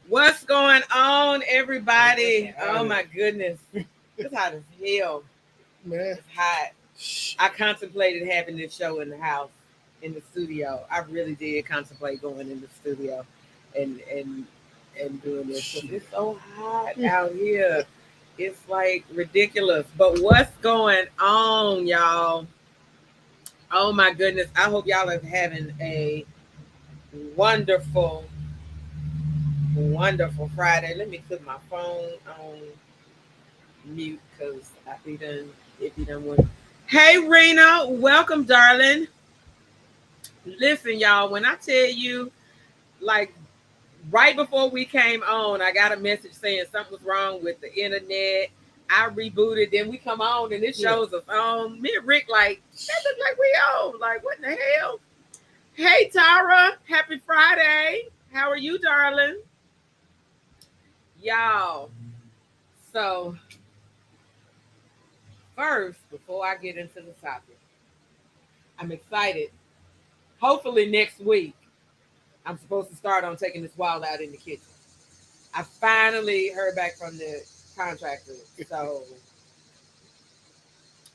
What's going on, everybody? Oh my goodness. It's hot as hell. Man, It's hot. I contemplated having this show in the house, in the studio. I really did contemplate going in the studio and doing this. 'Cause it's so hot out here. It's like ridiculous. But what's going on, y'all? Oh my goodness. I hope y'all are having a wonderful, wonderful Friday. Let me put my phone on mute because I be done. It be done one. Hey Rena, welcome, darling. Listen, y'all. When I tell you, like right before we came on, I got a message saying something was wrong with the internet. I rebooted, then we come on and it shows us on. Me and Rick like that look like we on. Like what in the hell? Hey Tara, happy Friday. How are you, darling? Y'all. So first, before I get into the topic, I'm excited. Hopefully next week, I'm supposed to start on taking this wild out in the kitchen. I finally heard back from the contractor. So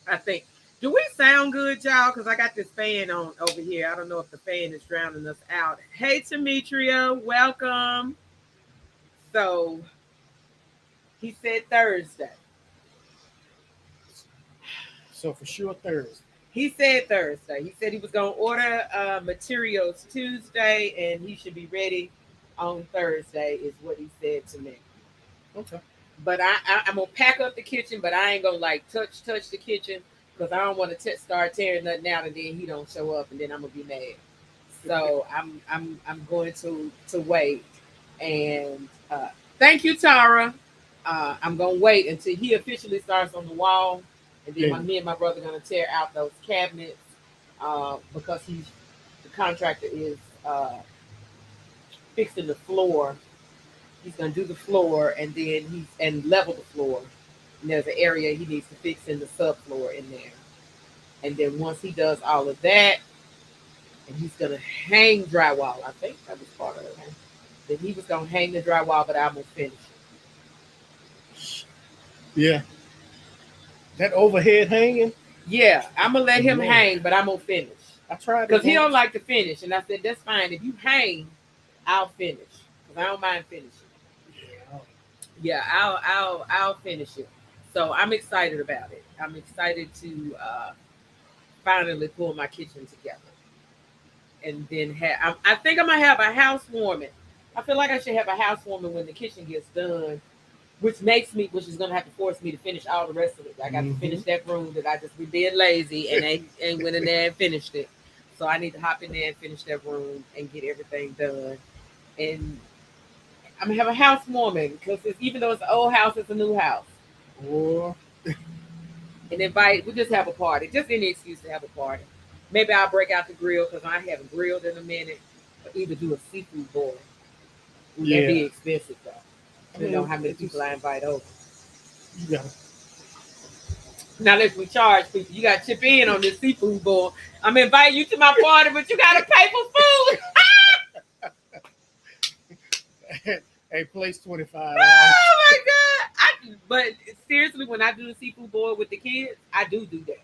I think, do we sound good, y'all? Because I got this fan on over here. I don't know if the fan is drowning us out. Hey, Demetria, welcome. So he said Thursday. so for sure Thursday. He said Thursday. He said he was going to order materials Tuesday and he should be ready on Thursday, is what he said to me. Okay. But I'm going to pack up the kitchen, but I ain't going to like touch the kitchen because I don't want to start tearing nothing out and then he don't show up and then I'm going to be mad. So I'm going to wait. And thank you, Tara. I'm going to wait until he officially starts on the wall. And then me and my brother are going to tear out those cabinets because the contractor is fixing the floor. He's going to do the floor and then and level the floor. And there's an area he needs to fix in the subfloor in there. And then once he does all of that, and he's going to hang drywall. I think that was part of it. Then he was going to hang the drywall, but I'm going to finish it. Yeah. That overhead hanging? Yeah, I'm going to let him hang, but I'm going to finish. I tried because he don't like to finish. And I said, that's fine. If you hang, I'll finish. Because I don't mind finishing. Yeah, I'll finish it. So I'm excited about it. I'm excited to finally pull my kitchen together. And then I think I'm going to have a housewarming. I feel like I should have a housewarming when the kitchen gets done, which is going to have to force me to finish all the rest of it. I got to finish that room that I just be being lazy and ain't went in there and finished it. So I need to hop in there and finish that room and get everything done. And I'm going to have a housewarming because even though it's an old house, it's a new house. Or And we just have a party. Just any excuse to have a party. Maybe I'll break out the grill because I haven't grilled in a minute. Or either do a seafood boil. Ooh, that'd be Yeah. expensive though. I You know mean, how many it just, people I invite over. you gotta. Now let's we charge people. You got to chip in on this seafood boil. I'm inviting you to my party, but you got to pay for food. Hey, place $25. Oh my god! But seriously, when I do the seafood boil with the kids, I do that.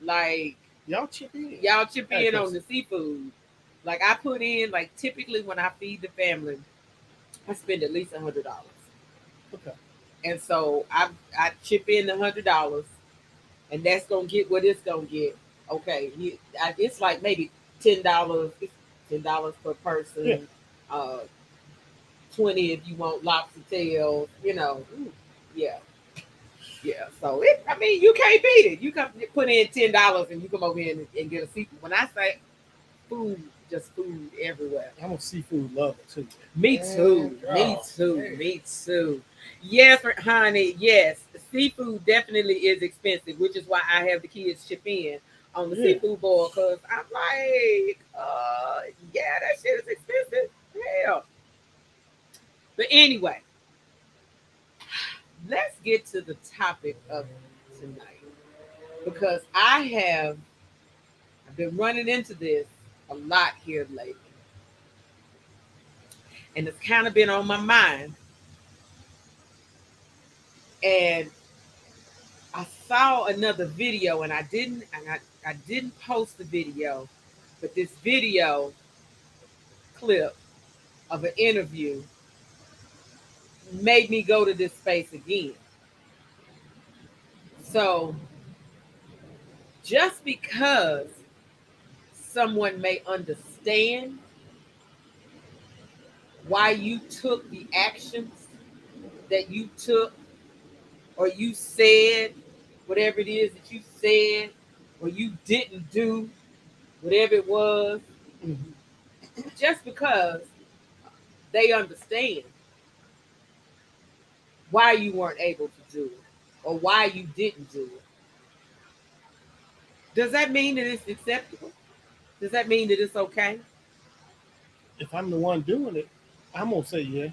Like Y'all chip in. y'all chip Hey, in on 'cause- the seafood. Like I put in like typically when I feed the family, I spend at least $100, Okay. and so I chip in the $100, and that's gonna get what it's gonna get. Okay, it's like maybe $10, $10 per person. Yeah. 20 if you want lobster tails. Ooh, Yeah. Yeah, so I mean, you can't beat it. You come put in $10 and you come over here and get a seafood. When I say food, just food everywhere. I'm a seafood lover too. Me too. Man, Me oh, too. man. Me too. Yes, honey. Yes, seafood definitely is expensive, which is why I have the kids chip in on the Yeah. seafood boil because I'm like, yeah, that shit is expensive. Hell. But anyway, let's get to the topic of tonight because I've been running into this a lot here lately, and it's kind of been on my mind. And I saw another video, and I didn't post the video, but this video clip of an interview made me go to this space again. So just because someone may understand why you took the actions that you took, or you said whatever it is that you said, or you didn't do whatever it was, Mhm. just because they understand why you weren't able to do it or why you didn't do it. Does that mean that it's acceptable? Does that mean that it's okay? If I'm the one doing it, I'm gonna say yeah.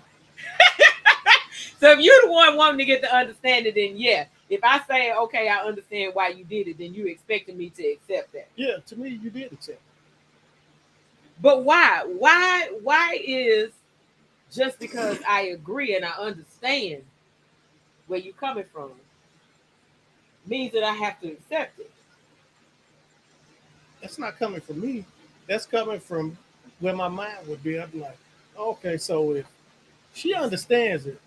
So if you're the one wanting to get the understanding, then yeah. If I say, okay, I understand why you did it, then you expecting me to accept that. Yeah, to me, you did accept. But why? Why is just because I agree and I understand where you're coming from means that I have to accept it? That's not coming from me. That's coming from where my mind would be. I'd be like, okay, so if she understands it,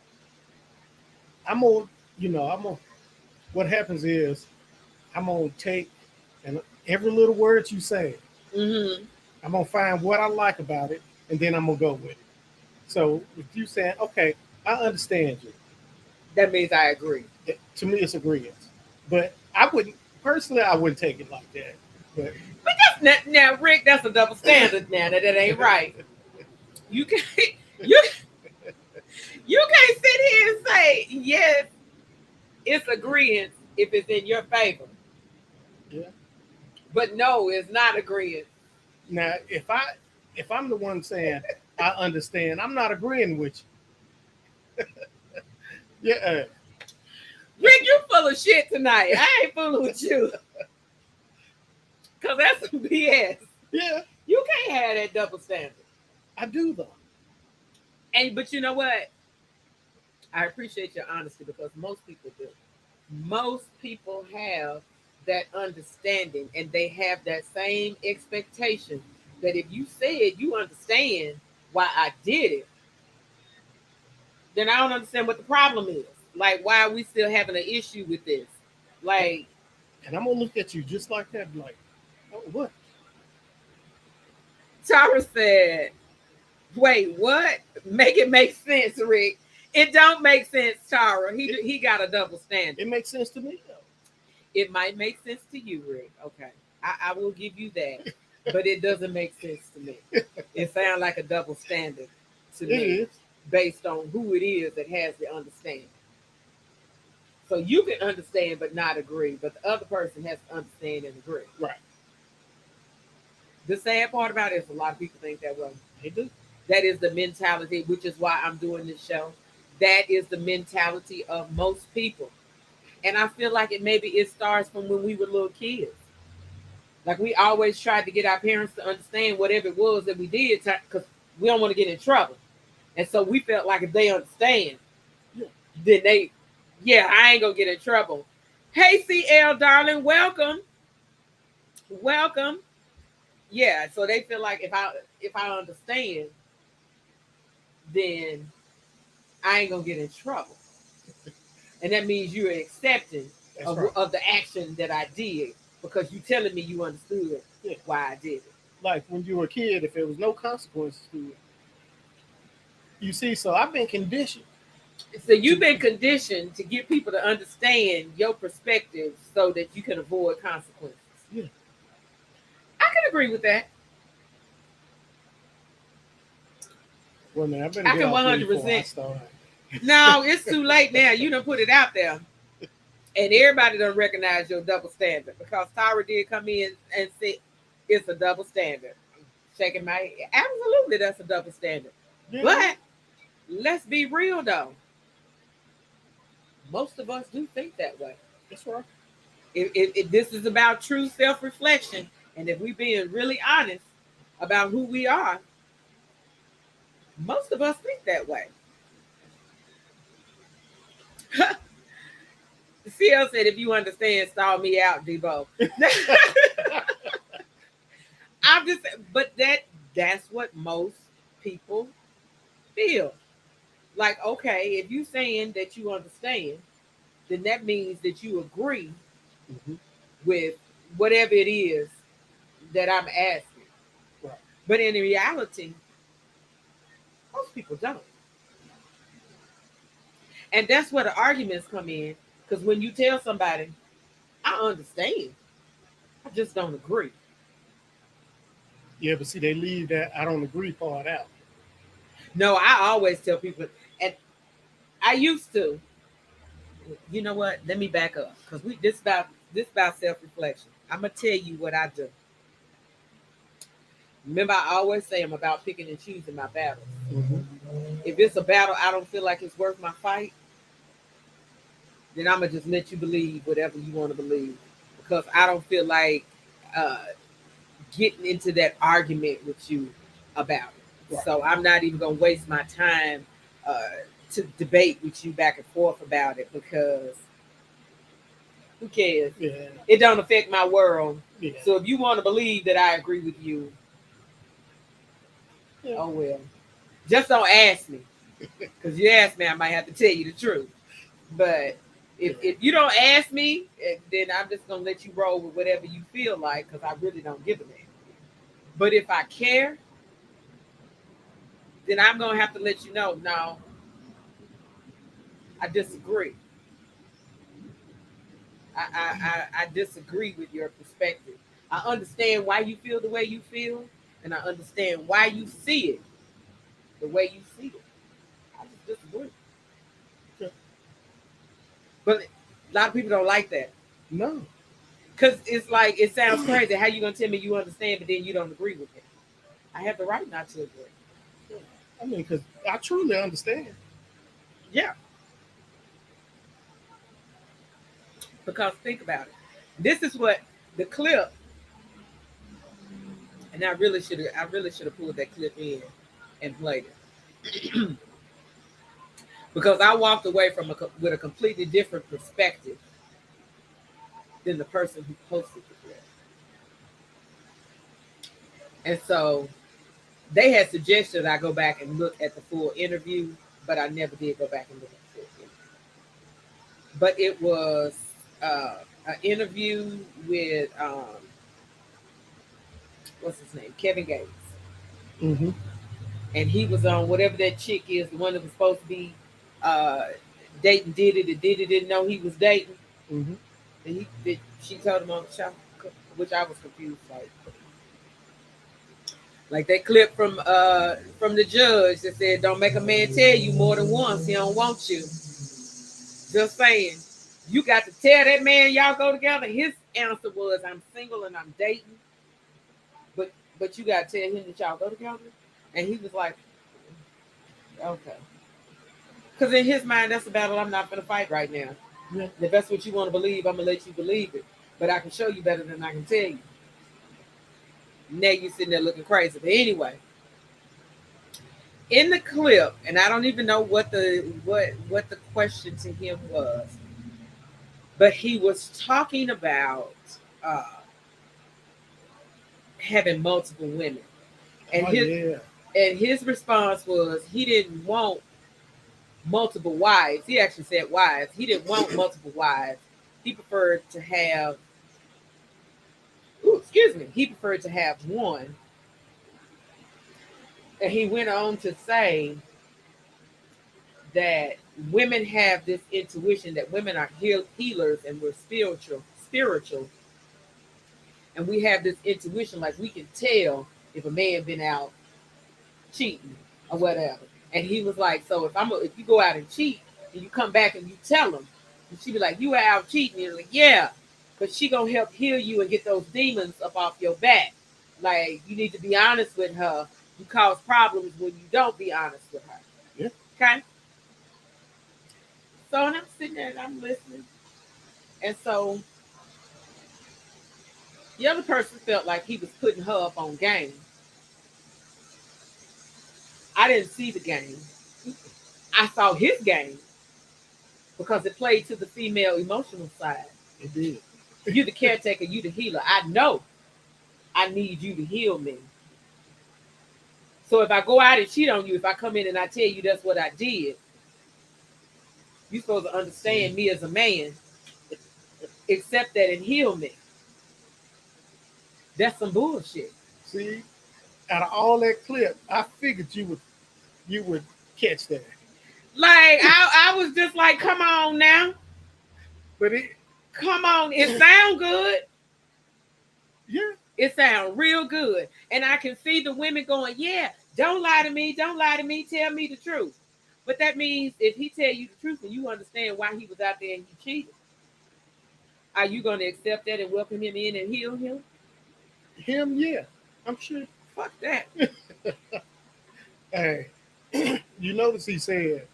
I'm gonna, I'm gonna. What happens is I'm gonna take and every little word you say, Mm-hmm. I'm gonna find what I like about it, and then I'm gonna go with it. So if you saying, okay, I understand you, That means I agree. to me it's agreement. But I wouldn't personally, I wouldn't take it like that. But But now, Rick, that's a double standard. Now that ain't right. You can't you you can't sit here and say yes, it's agreement if it's in your favor, yeah. but no, it's not agreement. Now if I'm the one saying I understand, I'm not agreeing with you. Yeah, Rick, you full of shit tonight. I ain't fooling with you. Cause that's some BS. yeah, You can't have that double standard. I do though. But you know what? I appreciate your honesty because most people do. Most people have that understanding and they have that same expectation that if you said you understand why I did it, then I don't understand what the problem is. Like, why are we still having an issue with this? Like, And I'm gonna look at you just like that, like, oh, what? Tara said, wait, what? Make it make sense, Rick. It don't make sense, Tara. He got a double standard. It makes sense to me though. It might make sense to you, Rick. Okay. I will give you that. But it doesn't make sense to me. It sounds like a double standard to It me is. based on who it is that has the understanding. So you can understand but not agree, but the other person has to understand and agree. Right. The sad part about it is a lot of people think that way. They do. That is the mentality, which is why I'm doing this show. That is the mentality of most people. And I feel like it starts from when we were little kids. Like we always tried to get our parents to understand whatever it was that we did because we don't want to get in trouble. And so we felt like if they understand, Yeah. then I ain't gonna get in trouble. Hey CL darling, welcome. Welcome. Yeah, so they feel like if I understand, then I ain't gonna get in trouble. And that means you're accepting of the action that I did because you telling me you understood why I did it. Like when you were a kid, if there was no consequences to it. You see, so I've been conditioned. So you've been conditioned to get people to understand your perspective so that you can avoid consequences. Yeah. I can agree with that. Well, man, I can 100%. No, it's too late now. You done put it out there. And everybody done recognize your double standard because Tyra did come in and say it's a double standard. Shaking my head. Absolutely, that's a double standard. Yeah. But let's be real though. Most of us do think that way. That's right. If this is about true self-reflection, and if we're being really honest about who we are, most of us think that way. CL said, if you understand, stall me out, Debo. I'm just, but that's what most people feel. Like, okay, if you're saying that you understand, then that means that you agree with whatever it is that I'm asking. Right. But in reality, most people don't. And that's where the arguments come in. Because when you tell somebody, I understand, I just don't agree. Yeah, but see, they leave that I don't agree part out. No, I always tell people, and I used to. You know what? Let me back up because this about self-reflection. I'm gonna tell you what I do. Remember, I always say I'm about picking and choosing my battles. If it's a battle I don't feel like it's worth my fight, then I'm gonna just let you believe whatever you want to believe because I don't feel like getting into that argument with you about it. Right. So I'm not even gonna waste my time to debate with you back and forth about it because who cares? Yeah. It don't affect my world. Yeah. So if you want to believe that I agree with you, oh well. Just don't ask me. Because you ask me, I might have to tell you the truth. But if you don't ask me, then I'm just going to let you roll with whatever you feel like because I really don't give a damn. But if I care, then I'm going to have to let you know, no, I disagree. I disagree with your perspective. I understand why you feel the way you feel, and I understand why you see it the way you see it. I just disagree. Okay. But a lot of people don't like that. No. Because it's like, it sounds crazy. How you going to tell me you understand, but then you don't agree with it? I have the right not to agree. Yeah. I mean, because I truly understand. Yeah. Because think about it. This is what the clip, and I really should have pulled that clip in and played it. Because I walked away with a completely different perspective than the person who posted the clip. And so they had suggested I go back and look at the full interview, but I never did go back and look at the full interview. But it was an interview with what's his name, Kevin Gates, and he was on whatever that chick is, the one that was supposed to be dating Diddy. Didn't know he was dating. And she told him on the show, which I was confused. Like that clip from the judge that said, "Don't make a man tell you more than once he don't want you." Just saying, you got to tell that man y'all go together. His answer was, "I'm single and I'm dating." But but you gotta tell him that y'all go together. And he was like, okay. Because in his mind, that's a battle I'm not gonna fight right now. Yeah. If that's what you want to believe, I'm gonna let you believe it. But I can show you better than I can tell you. Now you sitting there looking crazy. But anyway, in the clip, and I don't even know what the question to him was, but he was talking about uh, having multiple women, and Oh his yeah. and his response was he didn't want multiple wives. He actually said wives. He didn't want multiple wives. He preferred to have. Ooh, excuse me. He preferred to have one. And he went on to say that women have this intuition that women are healers and we're spiritual, and we have this intuition like we can tell if a man been out cheating or whatever. And he was like, so if you go out and cheat and you come back and you tell him, and she be like, you were out cheating, and you're like, yeah, but she gonna help heal you and get those demons up off your back. Like you need to be honest with her. You cause problems when you don't be honest with her. Yeah. Okay. So and I'm sitting there and I'm listening. And so the other person felt like he was putting her up on game. I didn't see the game. I saw his game because it played to the female emotional side. It did. You the caretaker, you the healer. I know I need you to heal me. So if I go out and cheat on you, if I come in and I tell you that's what I did, you're supposed to understand me as a man, accept that and heal me. That's some bullshit. See, out of all that clip, I figured you would catch that. Like I was just like, come on now. But Come on. It sound good. yeah. It sounds real good. And I can see the women going, yeah, don't lie to me. Don't lie to me. Tell me the truth. But that means if he tell you the truth and you understand why he was out there and he cheated, are you going to accept that and welcome him in and heal him? Him, yeah. I'm sure. Fuck that. Hey, you notice he said,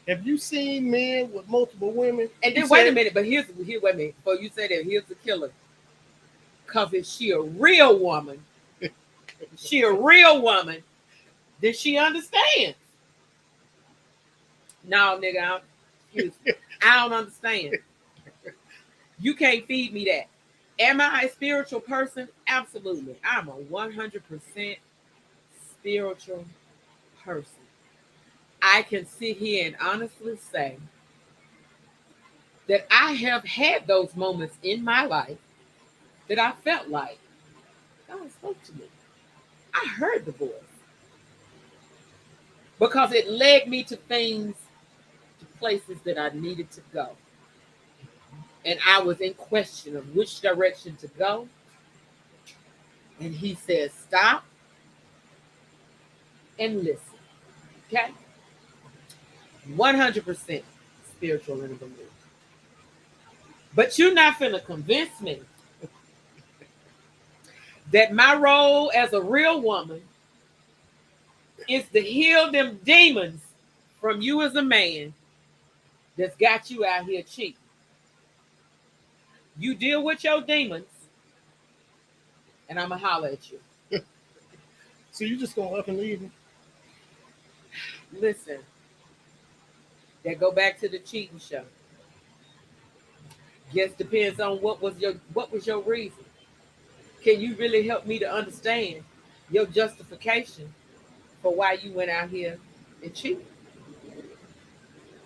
have you seen men with multiple women? And then wait a minute, but here, wait a minute. Before you say that, here's the killer. Because if she a real woman, then she understands. No, nigga, I don't understand. You can't feed me that. Am I a spiritual person? Absolutely. I'm a 100% spiritual person. I can sit here and honestly say that I have had those moments in my life that I felt like God spoke to me. I heard the voice because it led me to things, to places that I needed to go. And I was in question of which direction to go. And he said, stop and listen. Okay? 100% spiritual in the belief. But you're not finna convince me that my role as a real woman is to heal them demons from you as a man that's got you out here cheating. You deal with your demons, and I'm going to holler at you. So you just gonna up and leave him? Listen, that go back to the cheating show. Just depends on what was your reason. Can you really help me to understand your justification for why you went out here and cheated?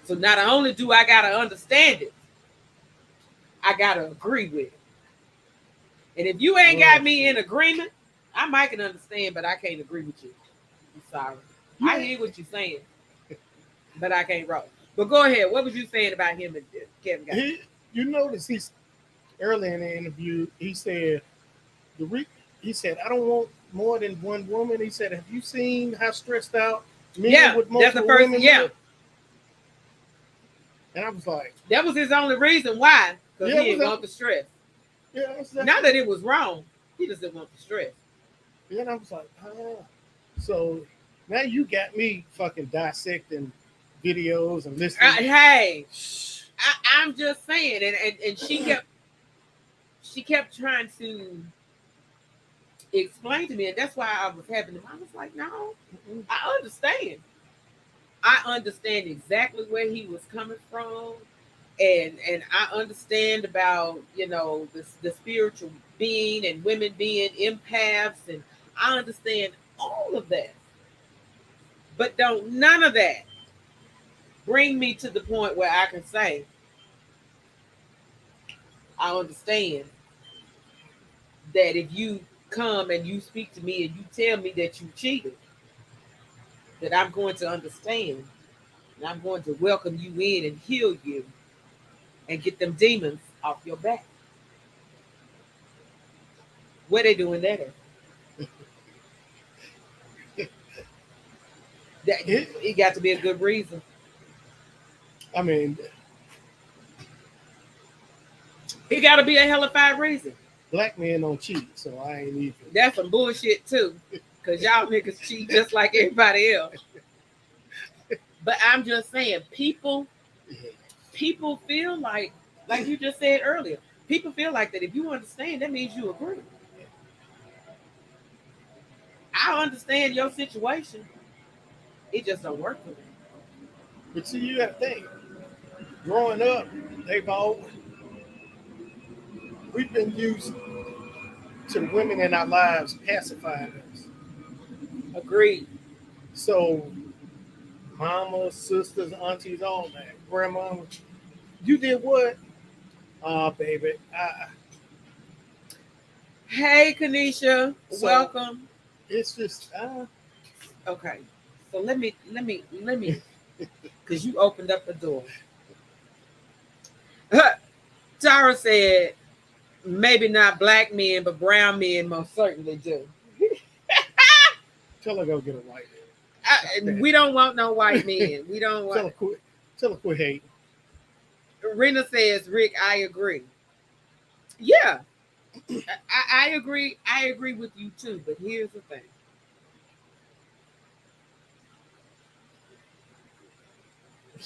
So not only do I gotta understand it, I gotta agree with it. And if you ain't got me in agreement, I might can understand, but I can't agree with you. I'm sorry. Yeah. I hear what you're saying, but I can't roll. But go ahead. What was you saying about him and Kevin Gates? You notice he's early in the interview. He said he said, I don't want more than one woman. He said, have you seen how stressed out men with multiple that's the first women? Yeah. And I was like, that was his only reason why, because he didn't want the stress. Yeah, exactly. Not that it was wrong. He just didn't want the stress. Then I was like, oh. So now you got me fucking dissecting videos and listening. Hey, I'm just saying, and she kept trying to explain to me, and that's why I was having. I was like, no, I understand. I understand exactly where he was coming from, and I understand about the spiritual being and women being empaths, and I understand all of that. But don't none of that bring me to the point where I can say I understand that if you come and you speak to me and you tell me that you cheated, that I'm going to understand and I'm going to welcome you in and heal you and get them demons off your back. Where they doing that at? That It, it got to be a good reason. I mean, It got to be a hellified reason. black men don't cheat, so I ain't even. That's some bullshit too, cause y'all niggas cheat just like everybody else. But I'm just saying, people feel like you just said earlier, people feel like that if you understand, that means you agree. I understand your situation. It just don't work for me. But see, you got to think. Growing up, they've all we've been used to the women in our lives pacifying us. Agreed. So, mamas, sisters, aunties, all that, grandma, you did what? Oh, baby. Hey, Kanisha, So welcome. it's just, Okay, so let me, because you opened up the door. Tara said maybe not black men, but brown men most certainly do. tell her go get a white We don't want no white men. We don't tell want. her quit. Tell her quit hating. Rena says, Rick, I agree. Yeah, I agree. I agree with you too. But here's the thing.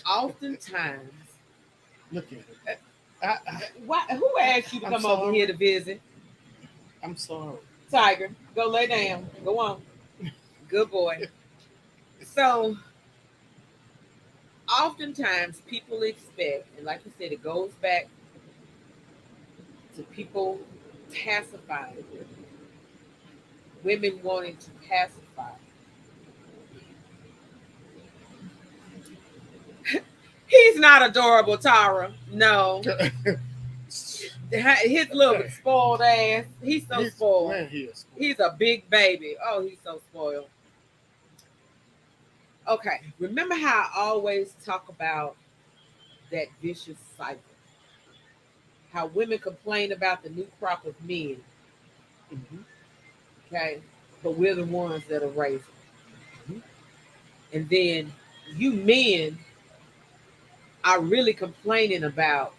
Oftentimes, Look at it. who asked you to I'm come over sorry. here to visit? I'm sorry. Tiger, go lay down. Go on. Good boy. So, oftentimes people expect, and like you said, it goes back to people pacifying women wanting to pacify. He's not adorable, Tara. No. His little spoiled ass. He's so spoiled. Man, he is spoiled. He's a big baby. Oh, he's so spoiled. Okay. Remember how I always talk about that vicious cycle? How women complain about the new crop of men, Mhm. okay? But we're the ones that are raising. Mhm. And then you men are really complaining about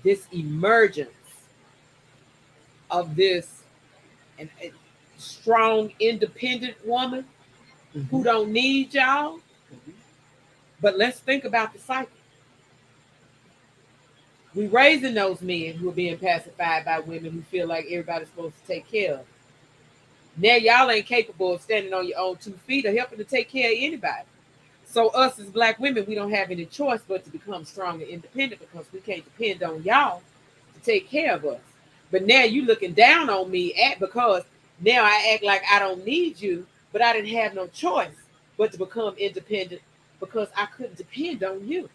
this emergence of this and strong, independent woman who Mhm. don't need y'all. Mhm. But let's think about the cycle. We raising those men who are being pacified by women who feel like everybody's supposed to take care of them. Now y'all ain't capable of standing on your own 2 feet or helping to take care of anybody. So us as black women, we don't have any choice but to become strong and independent because we can't depend on y'all to take care of us. But now you looking down on me at because now I act like I don't need you, but I didn't have no choice but to become independent because I couldn't depend on you.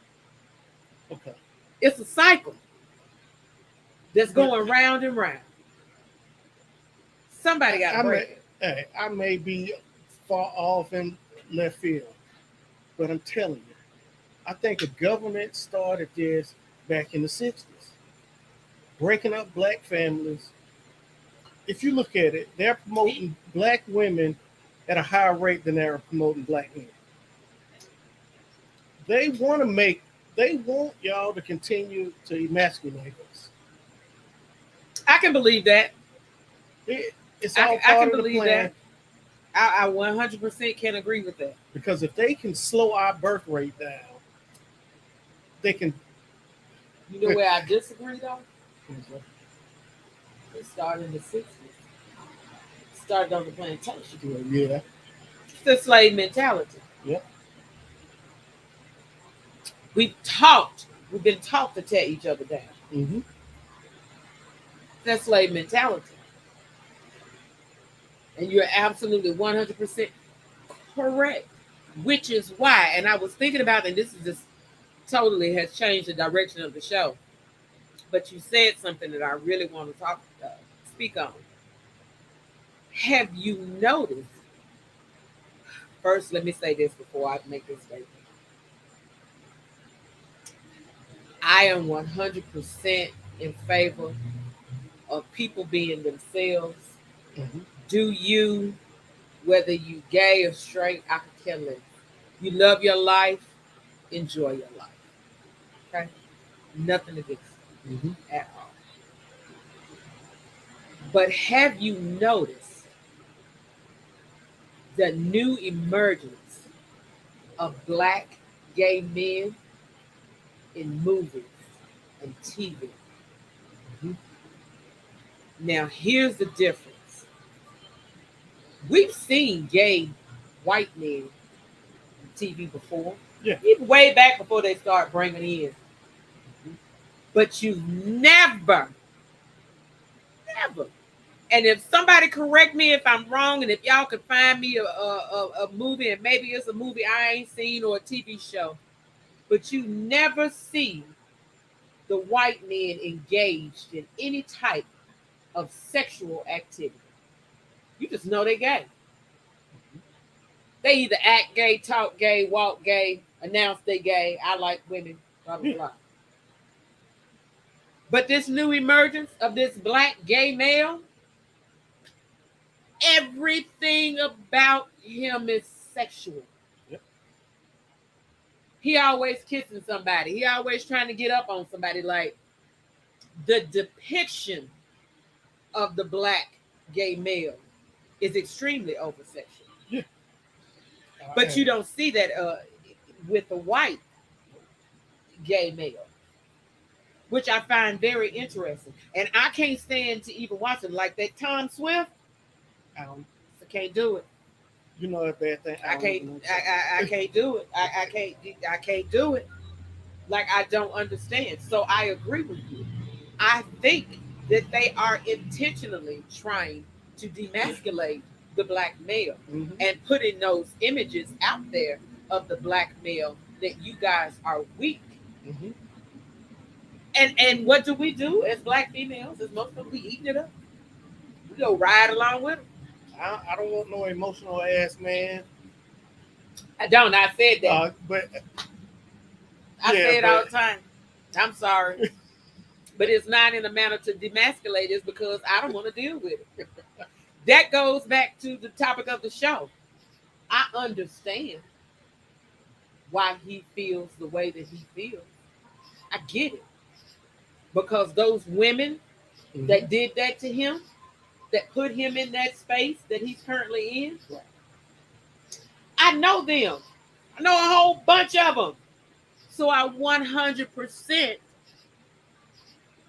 Okay. It's a cycle that's But going round and round. Somebody got to I may, break it. hey, I may be far off in left field, but I'm telling you, I think the government started this back in the '60s, breaking up black families. If you look at it, they're promoting black women at a higher rate than they're promoting black men. They want to make, they want y'all to continue to emasculate us. I can believe that. It's all I part can of the believe plan. that. I 100% can agree with that. Because if they can slow our birth rate down, they can. You know where I disagree though? It started in the 60s. Started on the plantation. Yeah. It's the slave mentality. Yep. We've been taught to tear each other down. Mm-hmm. That's slave mentality. And you're absolutely 100% correct. Which is why, and I was thinking about, and this is just totally has changed the direction of the show. But you said something that I really want to speak on. Have you noticed? First, let me say this before I make this statement. I am 100% in favor of people being themselves. Mm-hmm. Do you, whether you gay or straight, I could care less. You love your life, enjoy your life. Okay? Nothing against it Mm-hmm. at all. But have you noticed the new emergence of black gay men in movies and TV? Mm-hmm. Now, here's the difference. We've seen gay white men on TV before. Yeah. Even way back before they start bringing in. But you never, and if somebody correct me if I'm wrong, and if y'all could find me a movie, and maybe it's a movie I ain't seen or a TV show, but you never see the white men engaged in any type of sexual activity. You just know they're gay. They either act gay, talk gay, walk gay, announce they gay, I like women, blah, blah, blah. But this new emergence of this black gay male, everything about him is sexual. Yep. He always kissing somebody. He always trying to get up on somebody. Like, the depiction of the black gay male is extremely over sexual. Yeah. But you don't see that with the white gay male, which I find very interesting. And I can't stand to even watch it. Like that Tom Swift, I can't do it. You know that bad thing. I can't do it. I can't do it. Like, I don't understand. So I agree with you. I think that they are intentionally trying to demasculate the black male, Mm-hmm. and putting those images out there of the black male that you guys are weak. Mm-hmm. And what do we do as black females? As most of them, we eating it up. We go ride along with them. I don't want no emotional ass man. I don't. I said that. But I say it all the time. I'm sorry. But it's not in a manner to demasculate. It's because I don't want to deal with it. That goes back to the topic of the show. I understand why he feels the way that he feels. I get it. Because those women mm-hmm. that did that to him, that put him in that space that he's currently in, right. I know them. I know a whole bunch of them. So I 100%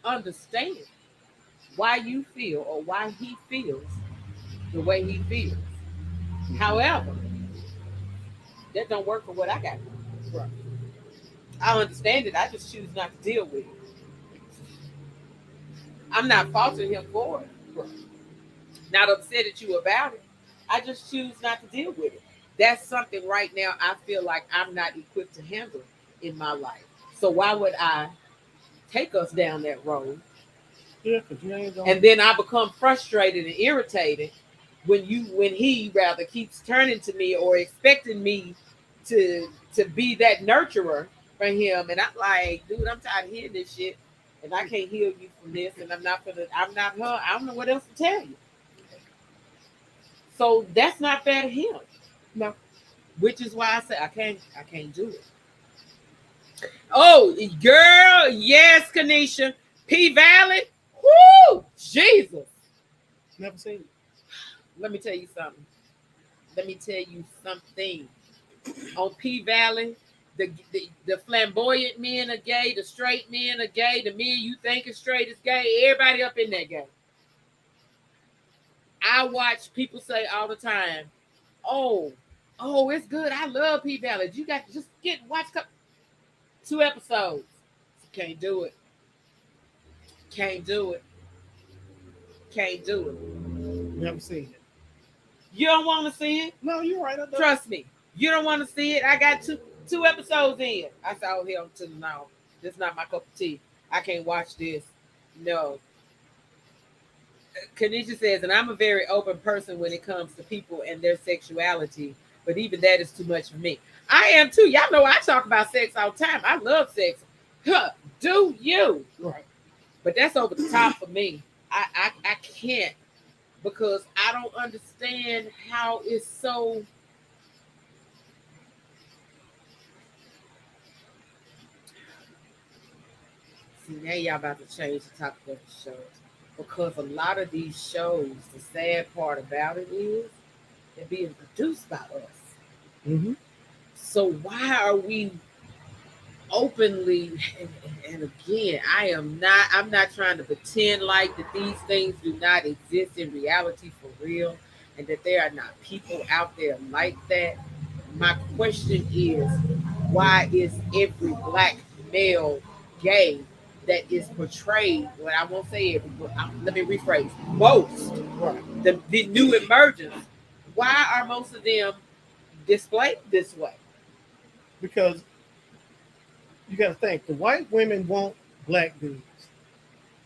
understand why you feel or why he feels the way he feels. Mm-hmm. However, that don't work for what I got. Right. I understand it. I just choose not to deal with it. I'm not faulting him for it. Right. Not upset at you about it. I just choose not to deal with it. That's something right now I feel like I'm not equipped to handle in my life. So why would I take us down that road? Yeah, because you ain't gonna... And then I become frustrated and irritated when he rather keeps turning to me or expecting me to be that nurturer for him. And I'm like, dude, I'm tired of hearing this shit. And I can't heal you from this. And I'm not her. I don't know what else to tell you. So that's not fair to him. No. Which is why I say I can't do it. Oh, girl, yes, Kanisha. P Valley. Woo! Jesus. Never seen it. Let me tell you something. Let me tell you something. On P Valley, the flamboyant men are gay, the straight men are gay, the men you think is straight is gay. Everybody up in that gay. I watch people say all the time, "Oh, oh, it's good. I love P Valley. You got to just watch 2 episodes. Can't do it. Can't do it. Can't do it. Never seen it. You don't want to see it? No, you're right. Trust me. You don't want to see it. I got two episodes in. I said, "Oh hell to the no. This is not my cup of tea. I can't watch this." No. Kanisha says, and I'm a very open person when it comes to people and their sexuality, but even that is too much for me. I am too. Y'all know I talk about sex all the time. I love sex. Huh, do you? Right. But that's over the top for me. I can't, because I don't understand how it's so. See, now y'all about to change the topic of the show, because a lot of these shows, the sad part about it is they're being produced by us. Mm-hmm. So why are we openly, and again, I'm not trying to pretend like that these things do not exist in reality for real, and that there are not people out there like that. My question is, why is every black male gay that is portrayed? Well, I won't say every, but let me rephrase. Most, Right. the new emergence. Why are most of them displayed this way? Because you got to think the white women want black dudes,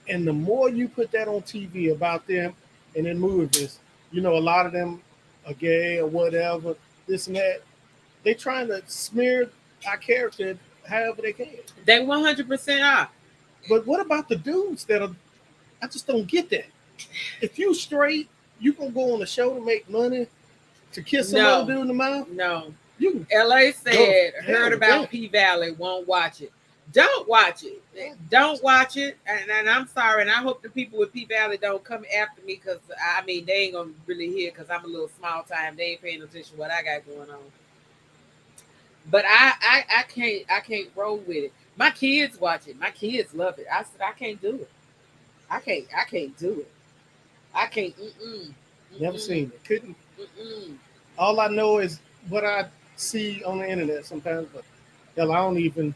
and the more you put that on TV about them and in movies, a lot of them are gay or whatever, this and that. They trying to smear our character however they can. They 100% are. But what about the dudes that are? I just don't get that. If you straight, you gonna go on a show to make money to kiss some No. other dude in the mouth? No. You LA said, Go, heard hell, about yeah. P Valley, won't watch it. Don't watch it. Don't watch it. And I'm sorry, and I hope the people with P Valley don't come after me, because I mean they ain't gonna really hear, because I'm a little small time. They ain't paying attention to what I got going on. But I can't roll with it. My kids watch it. My kids love it. I said I can't do it. I can't do it. I can't. Never seen it. Couldn't. Mm-mm. All I know is what I see on the internet sometimes. But hell, I don't even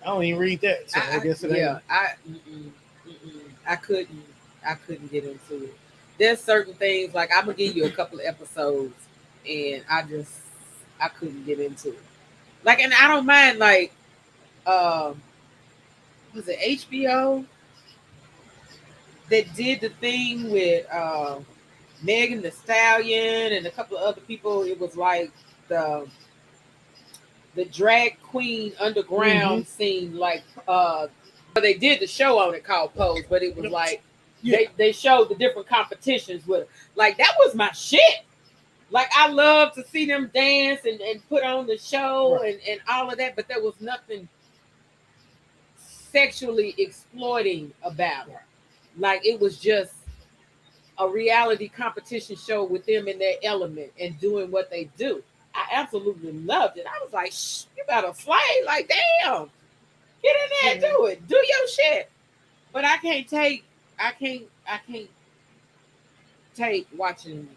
read that. So I guess it ain't. I couldn't get into it. There's certain things, like I'm gonna give you a couple of episodes, and I couldn't get into it. Like, and I don't mind, like, was it HBO that did the thing with Megan Thee Stallion and a couple of other people? It was like the drag queen underground scene, like they did the show on it called Pose, but it was like they showed the different competitions with it. Like, that was my shit. Like, I love to see them dance and put on the show, right, and all of that, but there was nothing sexually exploiting about it. Like, it was just a reality competition show with them in their element and doing what they do. I absolutely loved it. I was like, shh, you better slay. Like, damn. Get in there and do it. Do your shit. But I can't take watching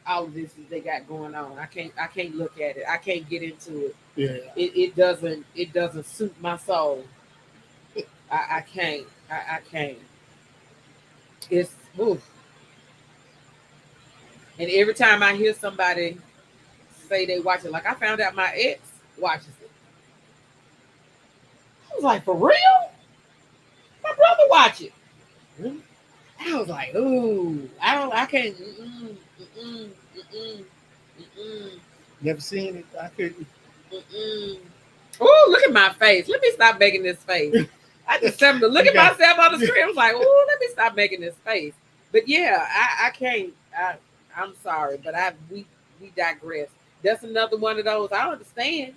all of this that they got going on. I can't look at it. I can't get into it. Yeah. It doesn't suit my soul. I can't. I can't. It's oof. And every time I hear somebody say they watch it, like I found out my ex watches it. I was like, for real? My brother watch it. I was like, ooh, I can't. Never seen it. I couldn't. Oh, look at my face. Let me stop making this face. I just said to look at myself on the screen. I was like, oh, let me stop making this face. But yeah, I can't. I'm sorry, but we digress. That's another one of those. I understand.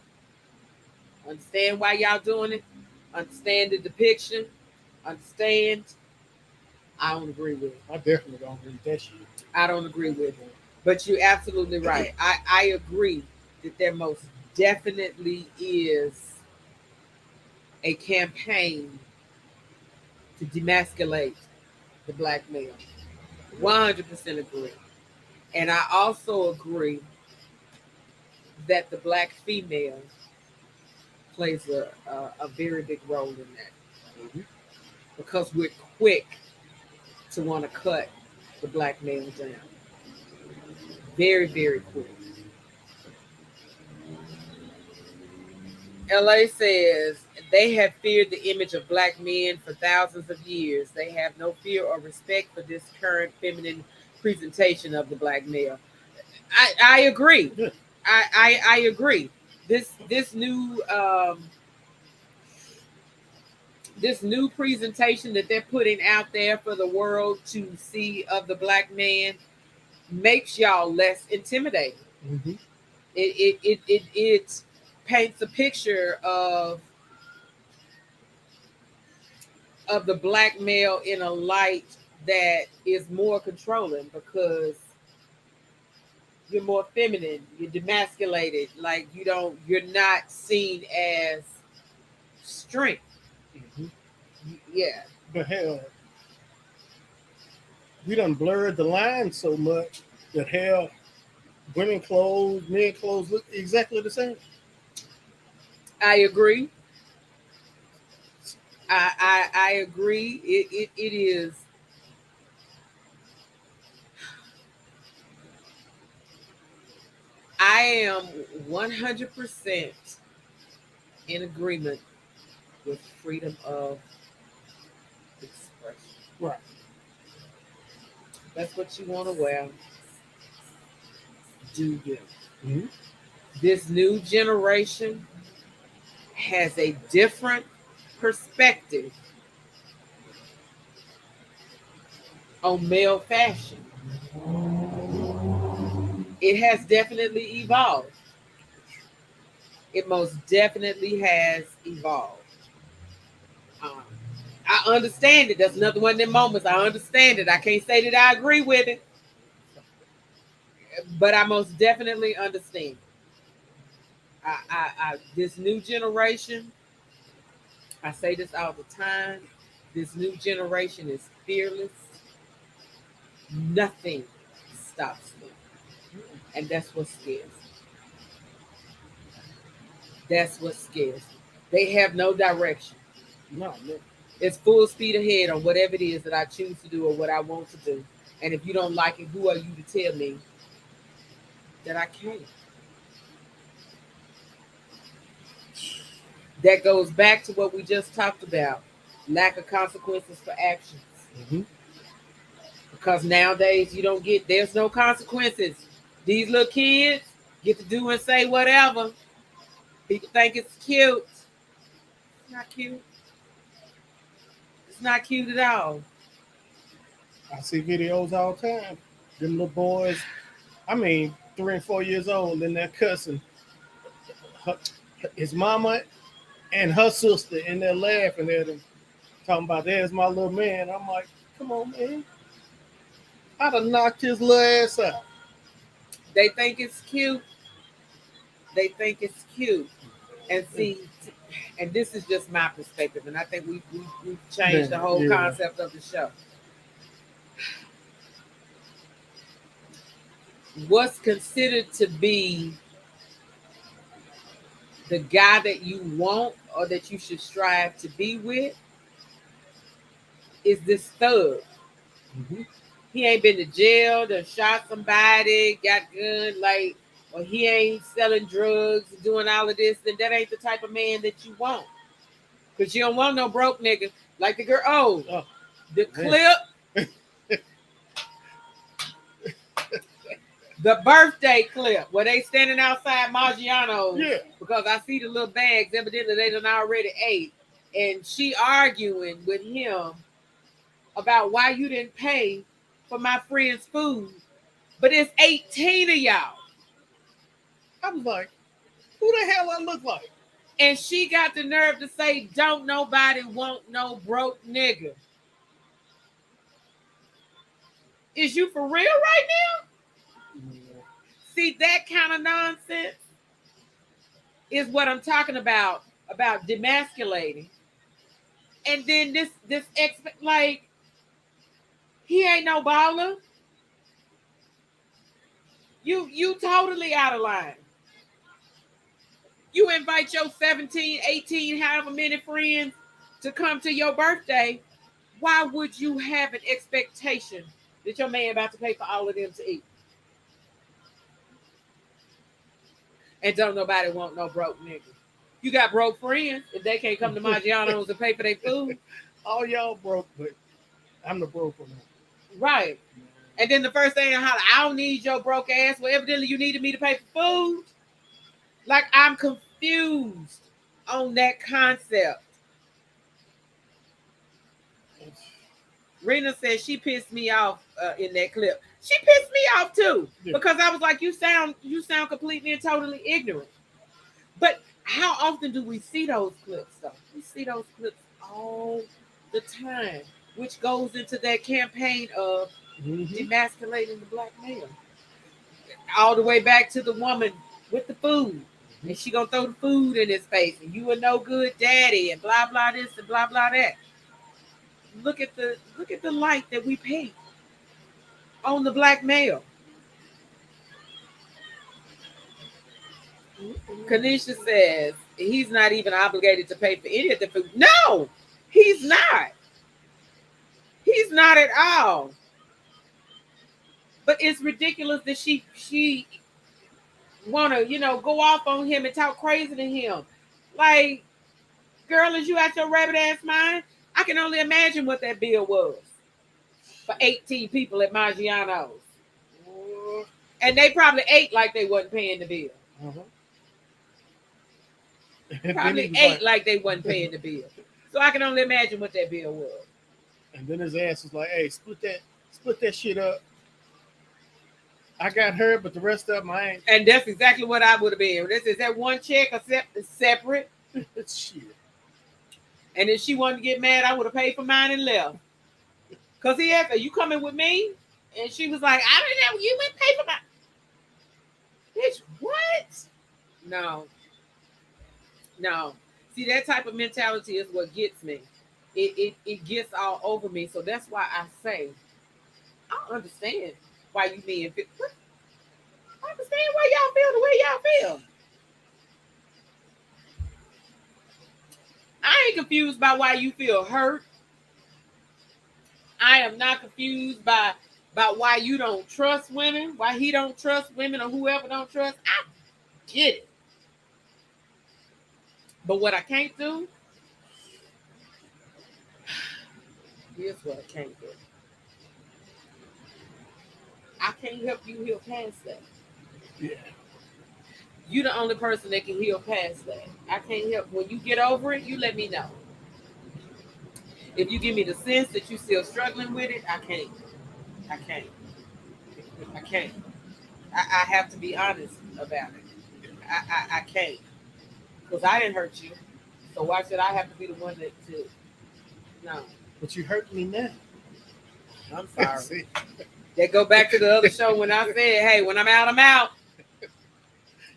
Understand why y'all doing it. Understand the depiction. Understand. I don't agree with it. I definitely don't read that shit. I don't agree with it. But you're absolutely right. I agree that there most definitely is a campaign to demasculate the black male. 100% agree. And I also agree that the black female plays a very big role in that. Mhm. Because we're quick to want to cut the black male down. Very, very quick. LA says they have feared the image of black men for thousands of years. They have no fear or respect for this current feminine presentation of the black male. I agree. Yeah. I agree. This new presentation that they're putting out there for the world to see of the black man makes y'all less intimidating. Mm-hmm. It paints a picture of the black male in a light that is more controlling because you're more feminine, you're demasculated, like you're not seen as strength. Mm-hmm. Yeah. But hell, we done blurred the line so much that hell, women clothes, men clothes look exactly the same. I agree. I agree. It is. I am 100% in agreement with freedom of expression. Right. That's what you want to wear. Do you? Mm-hmm. This new generation has a different perspective on male fashion. It has definitely evolved. It most definitely has evolved. Um, I understand it. That's another one of them moments. I understand it. I can't say that I agree with it, but I most definitely understand. This new generation, I say this all the time. This new generation is fearless. Nothing stops them, and that's what scares me. That's what scares me. They have no direction. No, no. It's full speed ahead on whatever it is that I choose to do or what I want to do. And if you don't like it, who are you to tell me that I can't? That goes back to what we just talked about, lack of consequences for actions. Mm-hmm. Because nowadays there's no consequences. These little kids get to do and say whatever. People think it's cute. It's not cute. It's not cute at all. I see videos all the time. Them little boys, I mean, 3 and 4 years old, and they're cussing her, his mama and her sister, and they're laughing at him, talking about, there's my little man. I'm like, come on, man. I'd have knocked his little ass out. They think it's cute. They think it's cute. And see, and this is just my perspective, and I think we've changed the whole concept of the show. What's considered to be the guy that you want or that you should strive to be with is this thug. Mm-hmm. He ain't been to jail, done shot somebody, got gun, like, or he ain't selling drugs, doing all of this, then that ain't the type of man that you want. Because you don't want no broke nigga like the girl. Oh, the clip. The birthday clip where they standing outside Maggiano's. Yeah. Because I see the little bags, evidently they done already ate. And she arguing with him about why you didn't pay for my friend's food. But it's 18 of y'all. I was like, who the hell I look like? And she got the nerve to say, don't nobody want no broke nigga. Is you for real right now? Yeah. See, that kind of nonsense is what I'm talking about demasculating. And then this like he ain't no baller. You totally out of line. You invite your 17, 18, however many friends to come to your birthday. Why would you have an expectation that your man about to pay for all of them to eat? And don't nobody want no broke nigga. You got broke friends if they can't come to Maggiano's and pay for their food. All y'all broke, but I'm the broke one. Right. And then the first thing I don't need your broke ass. Well, evidently you needed me to pay for food. Like, I'm confused on that concept. Rena said she pissed me off in that clip. She pissed me off too, because I was like, you sound completely and totally ignorant. But how often do we see those clips though? We see those clips all the time, which goes into that campaign of demasculating the black male. All the way back to the woman with the food. And she gonna throw the food in his face, and you a no good daddy, and blah blah this and blah blah that. Look at the light that we paint on the black male. Kanisha says he's not even obligated to pay for any of the food. No, he's not. He's not at all. But it's ridiculous that she wanna, go off on him and talk crazy to him. Like, girl, is you out your rabbit ass mind? I can only imagine what that bill was for 18 people at Maggiano's. And they probably ate like they wasn't paying the bill. Probably ate like they wasn't paying the bill. So I can only imagine what that bill was. And then his ass was like, hey, split that shit up. I got her, but the rest of them I ain't. And that's exactly what I would have been. Is that one check or separate? Shit. And if she wanted to get mad, I would have paid for mine and left. Because he asked her, you coming with me? And she was like, I don't know, you went pay for mine. Bitch, what? No. See, that type of mentality is what gets me. It gets all over me. So that's why I say, I don't understand why you men feel. I understand why y'all feel the way y'all feel. I ain't confused by why you feel hurt. I am not confused by why you don't trust women, why he don't trust women, or whoever don't trust. I get it. But what I can't do, here's what I can't do. I can't help you heal past that. Yeah. You're the only person that can heal past that. I can't help. When you get over it, you let me know. If you give me the sense that you're still struggling with it, I can't. I have to be honest about it. I can't. Because I didn't hurt you. So why should I have to be the one to no. But you hurt me now. I'm sorry. They go back to the other show when I said, hey, when I'm out, I'm out.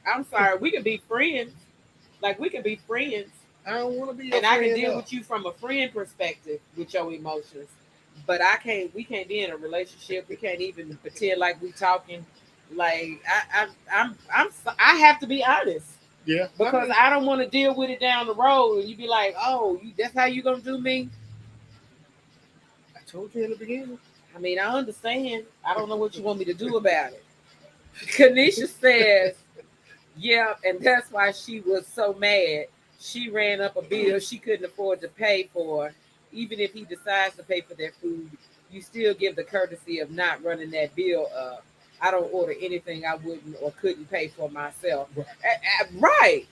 I'm sorry. We can be friends. Like, we can be friends. I don't want to be your and friend. I can deal with you from a friend perspective with your emotions. But we can't be in a relationship. We can't even pretend like we talking. Like, I have to be honest. Yeah. Because I don't want to deal with it down the road. And you be like, oh, that's how you going to do me? I told you in the beginning. I mean, I understand. I don't know what you want me to do about it. Kanisha says, yeah, and that's why she was so mad. She ran up a bill she couldn't afford to pay for. Even if he decides to pay for their food, you still give the courtesy of not running that bill up. I don't order anything I wouldn't or couldn't pay for myself. Right.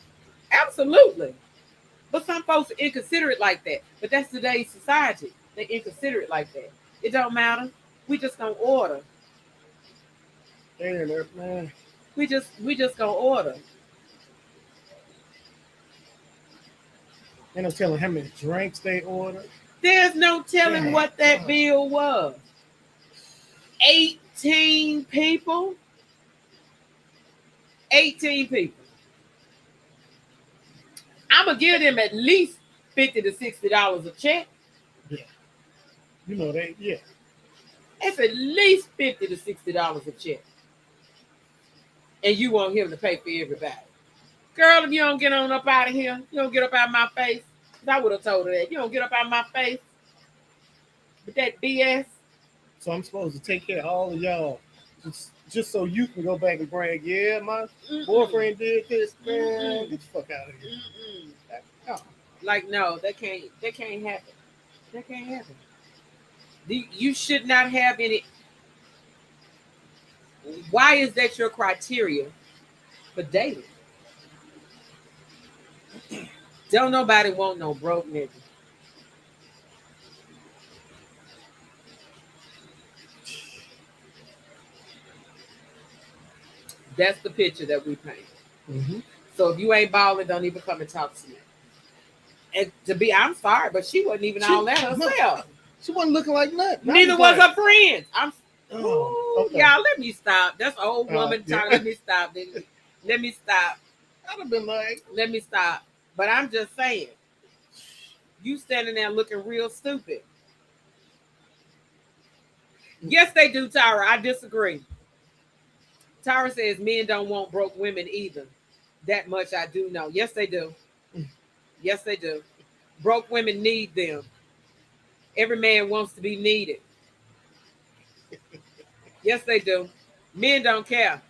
Absolutely. But some folks are inconsiderate like that. But that's today's society. They're inconsiderate like that. It don't matter. We just gonna order. Man. We just gonna order. Ain't no telling how many drinks they ordered. There's no telling what that bill was. 18 people. 18 people. I'm gonna give them at least $50 to $60 a check. Yeah. You know they. Yeah. It's at least $50 to $60 a check. And you want him to pay for everybody. Girl, if you don't get on up out of here, you don't get up out of my face. I would have told her that. You don't get up out of my face with that BS. So I'm supposed to take care of all of y'all, just so you can go back and brag. Yeah, my boyfriend did this. Man, get the fuck out of here. No. Like, no, that can't happen. That can't happen. You should not have any. Why is that your criteria for dating? Don't nobody want no broke nigga. That's the picture that we paint. Mm-hmm. So if you ain't balling, don't even come and talk to me. And I'm sorry, but she wasn't even all that herself. She wasn't looking like nothing. Neither was her friends. Okay. Y'all, let me stop. That's an old woman talking. Let me stop. Let me stop. I'd have been like, let me stop. But I'm just saying, you standing there looking real stupid. Yes, they do, Tyra. I disagree. Tyra says men don't want broke women either. That much I do know. Yes, they do. Yes, they do. Broke women need them. Every man wants to be needed. Yes, they do. Men don't care.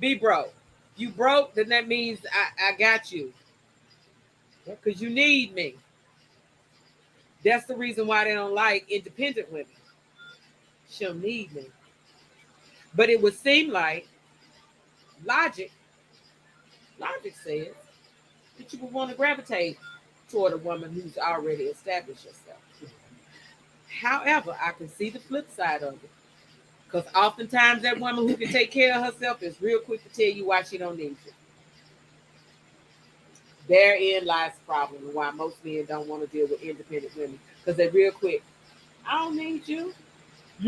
Be broke. You broke, then that means I got you. Because you need me. That's the reason why they don't like independent women. She'll need me. But it would seem like logic says that you would want to gravitate toward a woman who's already established herself. However, I can see the flip side of it. Because oftentimes that woman who can take care of herself is real quick to tell you why she don't need you. Therein lies the problem and why most men don't want to deal with independent women. Because they're real quick. I don't need you.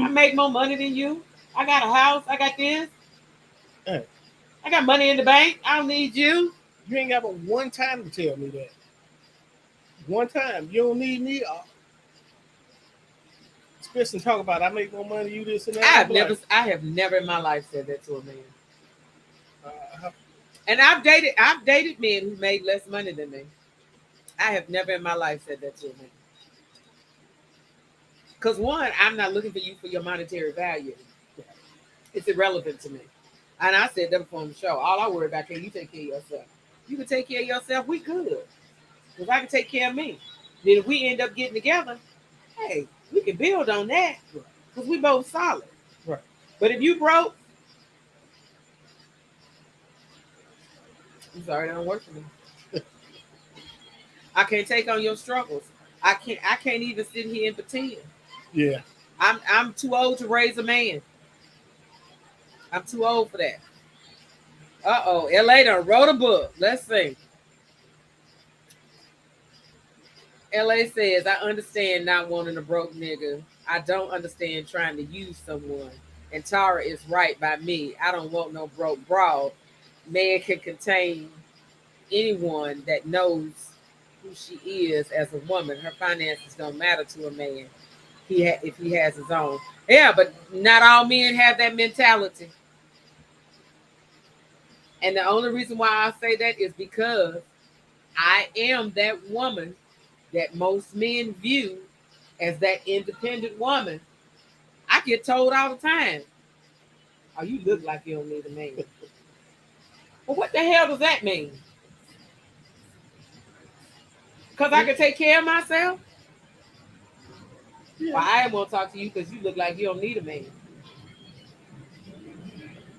I make more money than you. I got a house. I got this. Hey. I got money in the bank. I don't need you. You ain't got but one time to tell me that. One time. You don't need me. Especially talk about I make more money than you, this and that. I have never in my life said that to a man. And I've dated men who made less money than me. I have never in my life said that to a man. Because one, I'm not looking for you for your monetary value. It's irrelevant to me. And I said that before on the show. All I worry about, can you take care of yourself? You can take care of yourself, we good. Because I can take care of me. Then if we end up getting together, hey, we can build on that. Because we both solid. Right. But if you broke, I'm sorry, that don't work for me. I can't take on your struggles. I can't even sit here and pretend. Yeah. I'm too old to raise a man. I'm too old for that. Uh-oh. LA done wrote a book. Let's see. LA says, I understand not wanting a broke nigga. I don't understand trying to use someone. And Tara is right by me. I don't want no broke broad. Man can contain anyone that knows who she is as a woman. Her finances don't matter to a man if he has his own. Yeah, but not all men have that mentality. And the only reason why I say that is because I am that woman that most men view as that independent woman. I get told all the time, oh, you look like you don't need a man. Well, what the hell does that mean? Because I can take care of myself? Yeah. Well, I won't talk to you because you look like you don't need a man.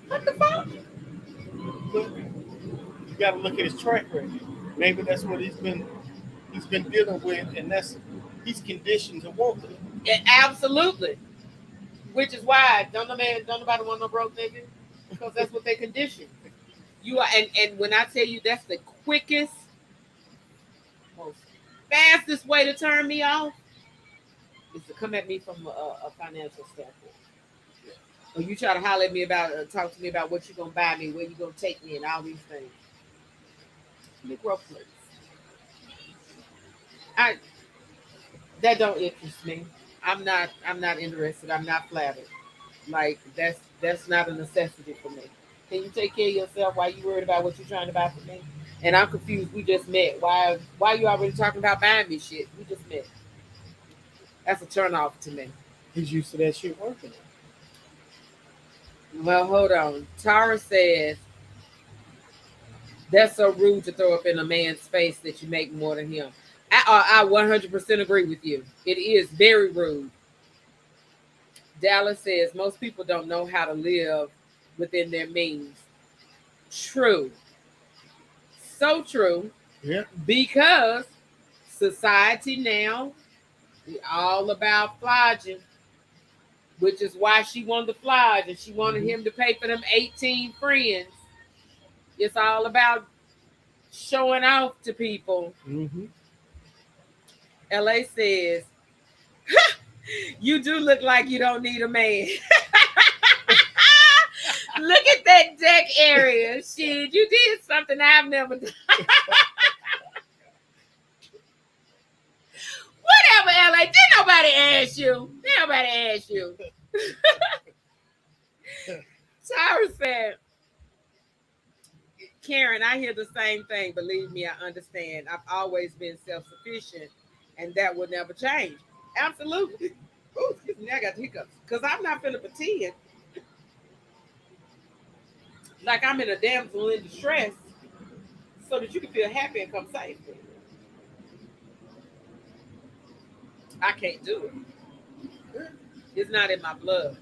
What the fuck? Look, you got to look at his track record. Maybe that's what he's been dealing with, and he's conditioned to want it. Yeah, absolutely. Which is why don't nobody want no broke nigga, because that's what they condition. You are, and when I tell you that's the quickest, most fastest way to turn me off is to come at me from a financial standpoint. Or you try to holler at me about, talk to me about what you're gonna buy me, where you gonna take me, and all these things. Negro, please. I that don't interest me. I'm not interested. I'm not flattered. Like that's not a necessity for me. Can you take care of yourself while you worried about what you're trying to buy for me? And I'm confused. We just met. Why you already talking about buying me shit? We just met. That's a turn off to me. He's used to that shit working. Well, hold on. Tara says that's so rude to throw up in a man's face that you make more than him. I 100% agree with you. It is very rude. Dallas says most people don't know how to live within their means. True. So true. Yeah. Because society now is all about flogging, which is why she wanted to flog and she wanted him to pay for them 18 friends. It's all about showing off to people. Mm-hmm. LA says, you do look like you don't need a man. Look at that deck area. Shit, you did something I've never done. Whatever, LA. Didn't nobody ask you. Didn't nobody ask you. Tara said, Karen, I hear the same thing. Believe me, I understand. I've always been self-sufficient, and that will never change. Absolutely. Ooh, excuse me, I got the hiccups. Because I'm not finna pretend like I'm in a damsel in distress so that you can feel happy and come save me. I can't do it. It's not in my blood.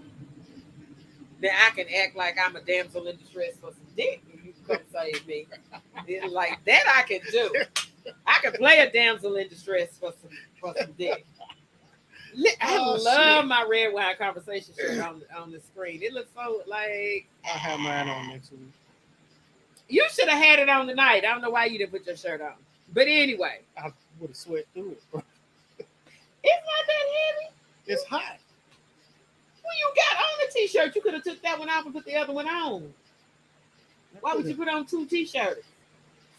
Then I can act like I'm a damsel in distress for some dick and you can come save me. It's like that I can do. I can play a damsel in distress for some dick. I love shit. my red wine conversation shirt on the screen. It looks so like I have mine on next week. you should have had it on tonight. I don't know why you didn't put your shirt on. But anyway, I would have sweat through it. it's not that heavy. It's hot. Well, you got on the t-shirt. You could have took that one off and put the other one on. Why would you put on two t-shirts?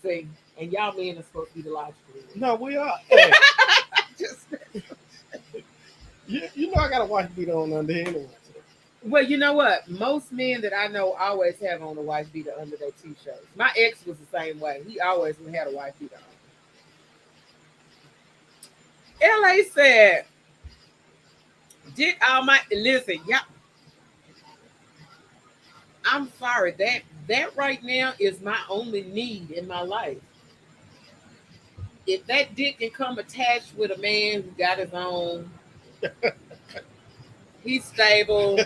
See, and y'all men are supposed to be the logical. No, we are. Hey, Just, you know I got a wife beater on under anyway. well, you know what? Most men that I know always have on a wife beater under their t-shirts. My ex was the same way. He always had a wife beater on. LA said, "Did all my listen, yeah? I'm sorry that right now is my only need in my life. If that dick can come attached with a man who got his own, he's stable.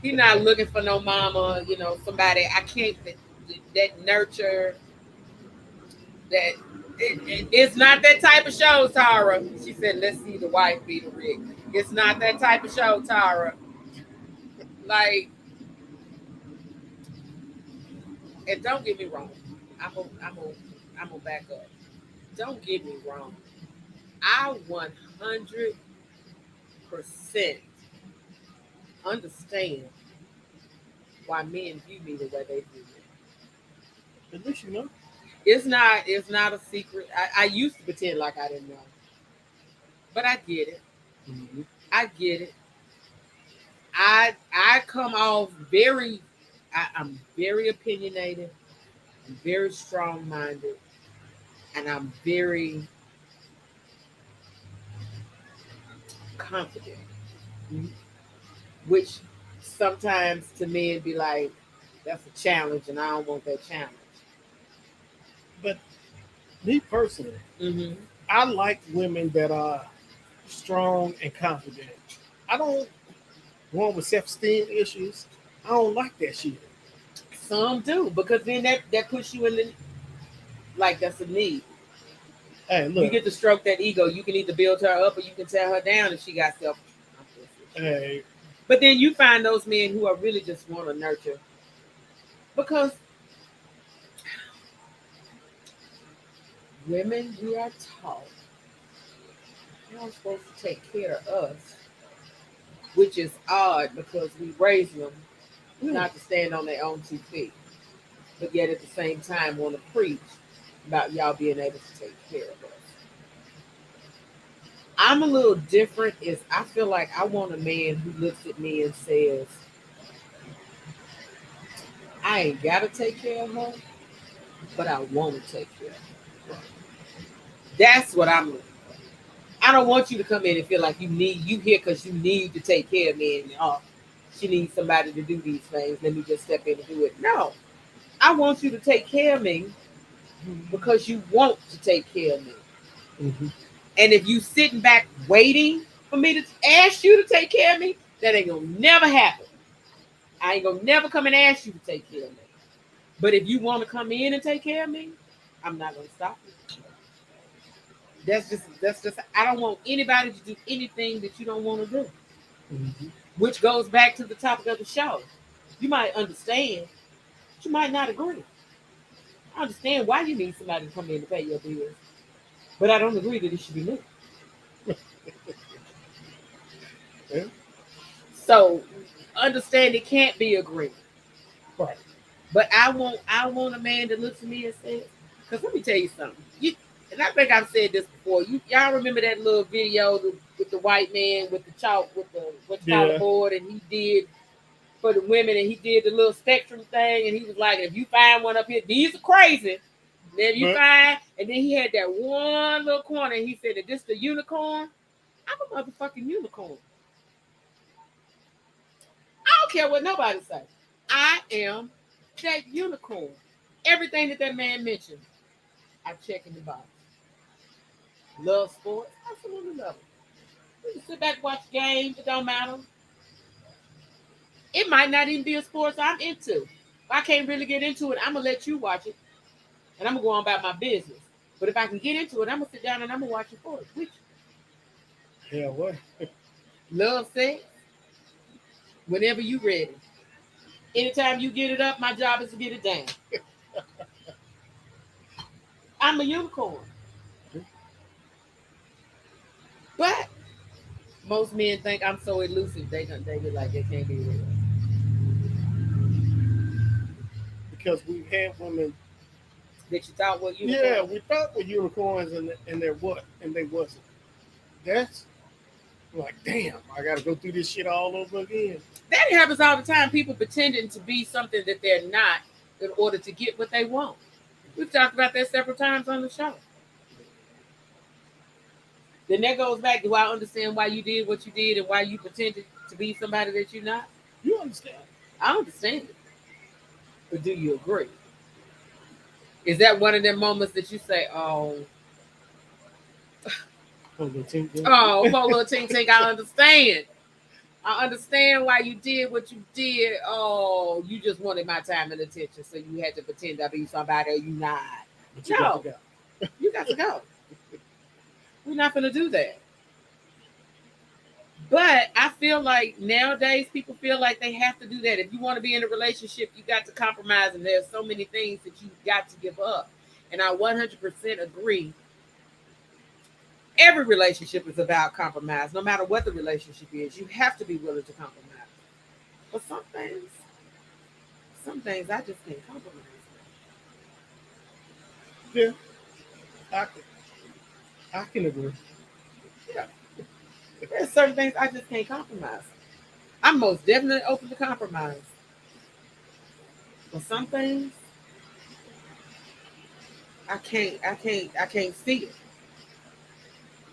He's not looking for no mama. You know, somebody I can't that nurture. That it's not that type of show, Tara." She said, "Let's see the wife be the rig." It's not that type of show, Tara. Like, and don't get me wrong. I'm gonna back up. Don't get me wrong. I 100% understand why men view me the way they view me. At least you know. It's not a secret. I used to pretend like I didn't know. But I get it. Mm-hmm. I get it. I come off I'm very opinionated, I'm very strong minded, and I'm very confident. Mm-hmm. Which sometimes to men be like, that's a challenge and I don't want that challenge. But me personally, Mm-hmm. I like women that are strong and confident. I don't want with self-esteem issues. I don't like that shit. Some do, because then that puts you in the, like, that's a need. Hey, You look. get to stroke that ego. You can either build her up or you can tear her down if she got self. Hey, But then you find those men who are really just want to nurture. Because women, we are taught they're supposed to take care of us, which is odd because we raise them not to stand on their own 2 feet, but yet at the same time want to preach about y'all being able to take care of us. I'm a little different. Is I feel like I want a man who looks at me and says, "I ain't gotta take care of her, but I want to take care of her." That's what I'm looking for. I don't want you to come in and feel like you here because you need to take care of me and she needs somebody to do these things. Let me just step in and do it. No, I want you to take care of me because you want to take care of me. Mm-hmm. And if you sitting back waiting for me to ask you to take care of me, that ain't gonna never happen. I ain't gonna never come and ask you to take care of me. But if you want to come in and take care of me, I'm not gonna stop you. That's just I don't want anybody to do anything that you don't want to do. Mm-hmm. Which goes back to the topic of the show. You might understand, but you might not agree. I understand why you need somebody to come in to pay your bills, but I don't agree that it should be me. Yeah. So understand it can't be agreed. Right. But I want a man that looks at me and says, because let me tell you something. And I think I've said this before. Y'all remember that little video with the white man with the chalk with the what you call the board, and he did for the women, and he did the little spectrum thing, and he was like, if you find one up here, these are crazy. Then you find, and then he had that one little corner, and he said, "Is this the unicorn?" I'm a motherfucking unicorn. I don't care what nobody say. I am that unicorn. Everything that man mentioned, I check in the box. Love sports? Absolutely love it. You can sit back and watch games. It don't matter. It might not even be a sports I'm into. If I can't really get into it, I'm going to let you watch it. And I'm going to go on about my business. But if I can get into it, I'm going to sit down and I'm going to watch it for it. Which? Yeah, what? Love sex? Whenever you ready. Anytime you get it up, my job is to get it down. I'm a unicorn. But most men think I'm so elusive, they be like, they can't be real. Because we had women. That you thought were unicorns? Yeah, we thought were unicorns, and they're what, and they wasn't. That's like, damn, I got to go through this shit all over again. That happens all the time. People pretending to be something that they're not in order to get what they want. We've talked about that several times on the show. Then that goes back. Do I understand why you did what you did and why you pretended to be somebody that you're not? You understand? I understand it. But do you agree? Is that one of them moments that you say, oh, poor little tink tink, I understand. I understand why you did what you did. Oh, you just wanted my time and attention, so you had to pretend to be somebody you not. But you got to go. You got to go. We're not going to do that. But I feel like nowadays people feel like they have to do that. If you want to be in a relationship, you got to compromise, and there's so many things that you got to give up. And I 100% agree. Every relationship is about compromise, no matter what the relationship is. You have to be willing to compromise. But some things I just can't compromise. Yeah, I can agree. Yeah. There's certain things I just can't compromise. I'm most definitely open to compromise. But some things I can't see it.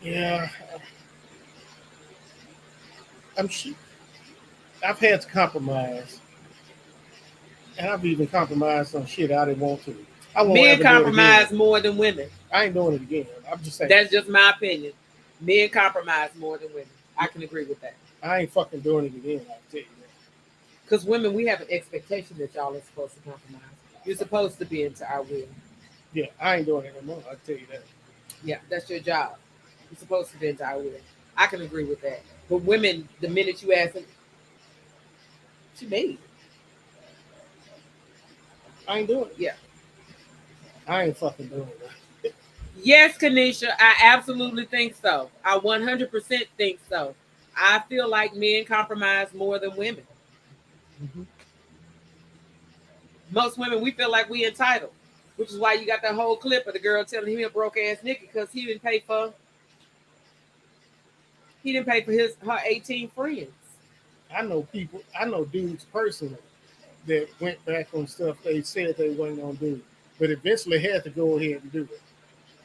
Yeah, I'm sure. I've had to compromise, and I've even compromised on shit I didn't want to. I won't Men compromise more than women. I ain't doing it again. I'm just saying. That's just my opinion. Men compromise more than women. I can agree with that. I ain't fucking doing it again. I'll tell you that. Because women, we have an expectation that y'all are supposed to compromise. You're supposed to be into our will. Yeah, I ain't doing it no more. I'll tell you that. Yeah, that's your job. You're supposed to be into our will. I can agree with that. But women, the minute you ask them, she made. I ain't doing it. Yeah. I ain't fucking doing it. Yes, Kanisha, I absolutely think so. I 100% think so. I feel like men compromise more than women. Mm-hmm. Most women, we feel like we entitled, which is why you got that whole clip of the girl telling him he a broke ass nigga because he didn't pay for her 18 friends. I know dudes personally that went back on stuff they said they weren't gonna do, but eventually had to go ahead and do it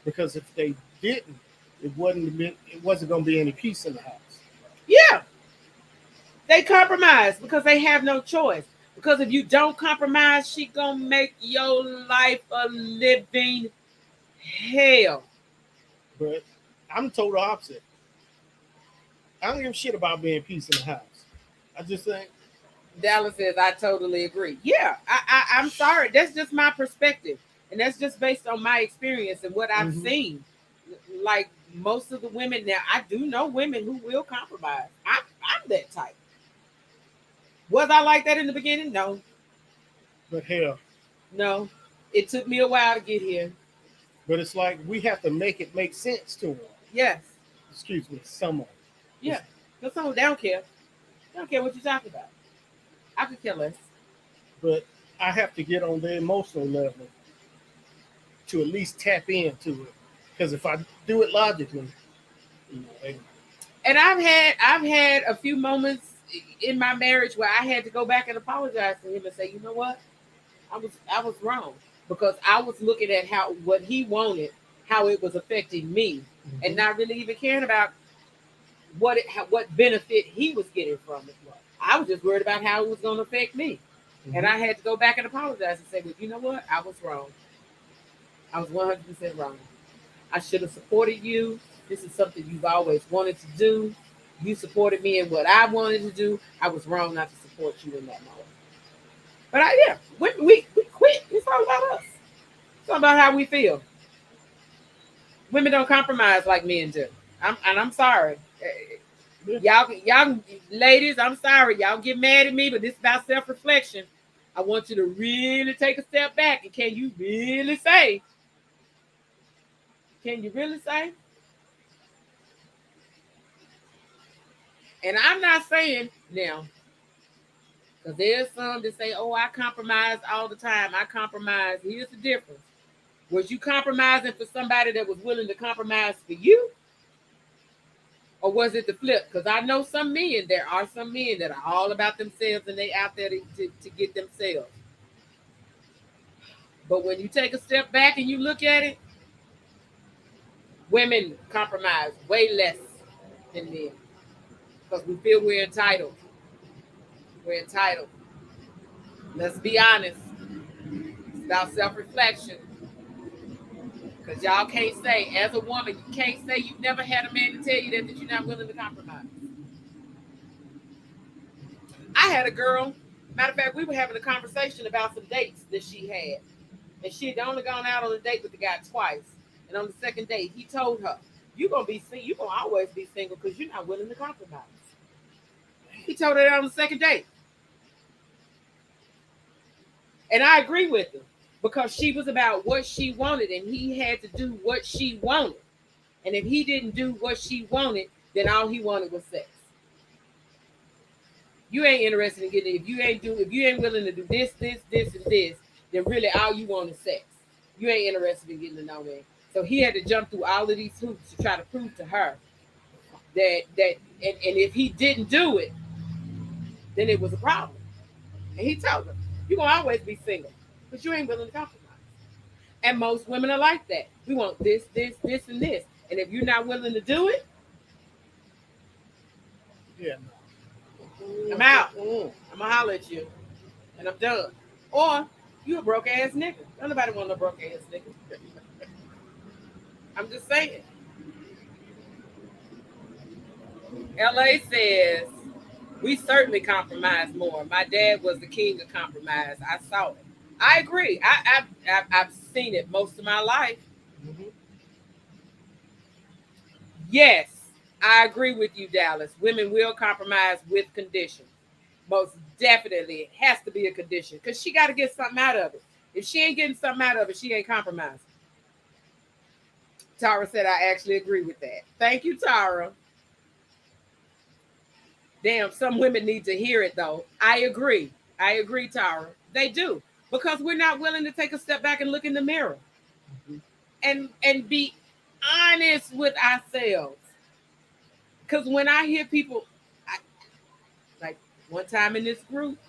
because if they didn't, it wasn't gonna be any peace in the house. Yeah, they compromise because they have no choice. Because if you don't compromise, she gonna make your life a living hell. But I'm the total opposite. I don't give a shit about being peace in the house. I just think Dallas says, I totally agree. Yeah, I'm sorry. That's just my perspective. And that's just based on my experience and what I've seen. Like most of the women now, I do know women who will compromise. I'm that type. Was I like that in the beginning? No. But hell. No. It took me a while to get here. But it's like we have to make it make sense to them. Yes. Excuse me, someone. Yeah. Because some they don't care. They don't care what you're talking about. I could care less. But I have to get on the emotional level to at least tap into it. Because if I do it logically, and I've had a few moments in my marriage where I had to go back and apologize to him and say, you know what, I was wrong because I was looking at what he wanted, how it was affecting me, and not really even caring about what benefit he was getting from it. I was just worried about how it was going to affect me, and I had to go back and apologize and say, well, you know what, I was wrong. I was 100% wrong. I should have supported you. This is something you've always wanted to do. You supported me in what I wanted to do. I was wrong not to support you in that moment. But we quit. It's all about us. It's all about how we feel. Women don't compromise like men do. I'm sorry. Y'all ladies, I'm sorry. Y'all get mad at me, but this is about self-reflection. I want you to really take a step back. And can you really say? And I'm not saying now, because there's some that say, oh, I compromise all the time. I compromise. Here's the difference. Was you compromising for somebody that was willing to compromise for you? Or was it the flip? Because I know there are some men that are all about themselves and they out there to get themselves. But when you take a step back and you look at it, women compromise way less than men. Because we feel we're entitled. We're entitled. Let's be honest. It's about self-reflection. Because y'all can't say, as a woman, you can't say you've never had a man to tell you that you're not willing to compromise. I had a girl, matter of fact, we were having a conversation about some dates that she had. And she had only gone out on a date with the guy twice. And on the second date, he told her, you're going to always be single because you're not willing to compromise. He told her that on the second date. And I agree with him because she was about what she wanted and he had to do what she wanted. And if he didn't do what she wanted, then all he wanted was sex. You ain't interested in getting it. If you ain't willing to do this, and this, then really all you want is sex. You ain't interested in getting to know me. So he had to jump through all of these hoops to try to prove to her that and if he didn't do it, then it was a problem. And he told her, you're gonna always be single, because you ain't willing to compromise. And most women are like that. We want this, and this. And if you're not willing to do it, I'm out. I'm gonna holler at you. And I'm done. Or you a broke ass nigga. Nobody want no broke ass nigga. I'm just saying. LA says we certainly compromise more. My dad was the king of compromise. I saw it. I agree. I've seen it most of my life. Yes, I agree with you, Dallas. Women will compromise with conditions. Most definitely, it has to be a condition because she got to get something out of it. If she ain't getting something out of it, she ain't compromising. Tara said, I actually agree with that. Thank you, Tara. Damn, some women need to hear it, though. I agree, Tara. They do. because we're not willing to take a step back and look in the mirror and be honest with ourselves. Because when I hear people, like one time in this group,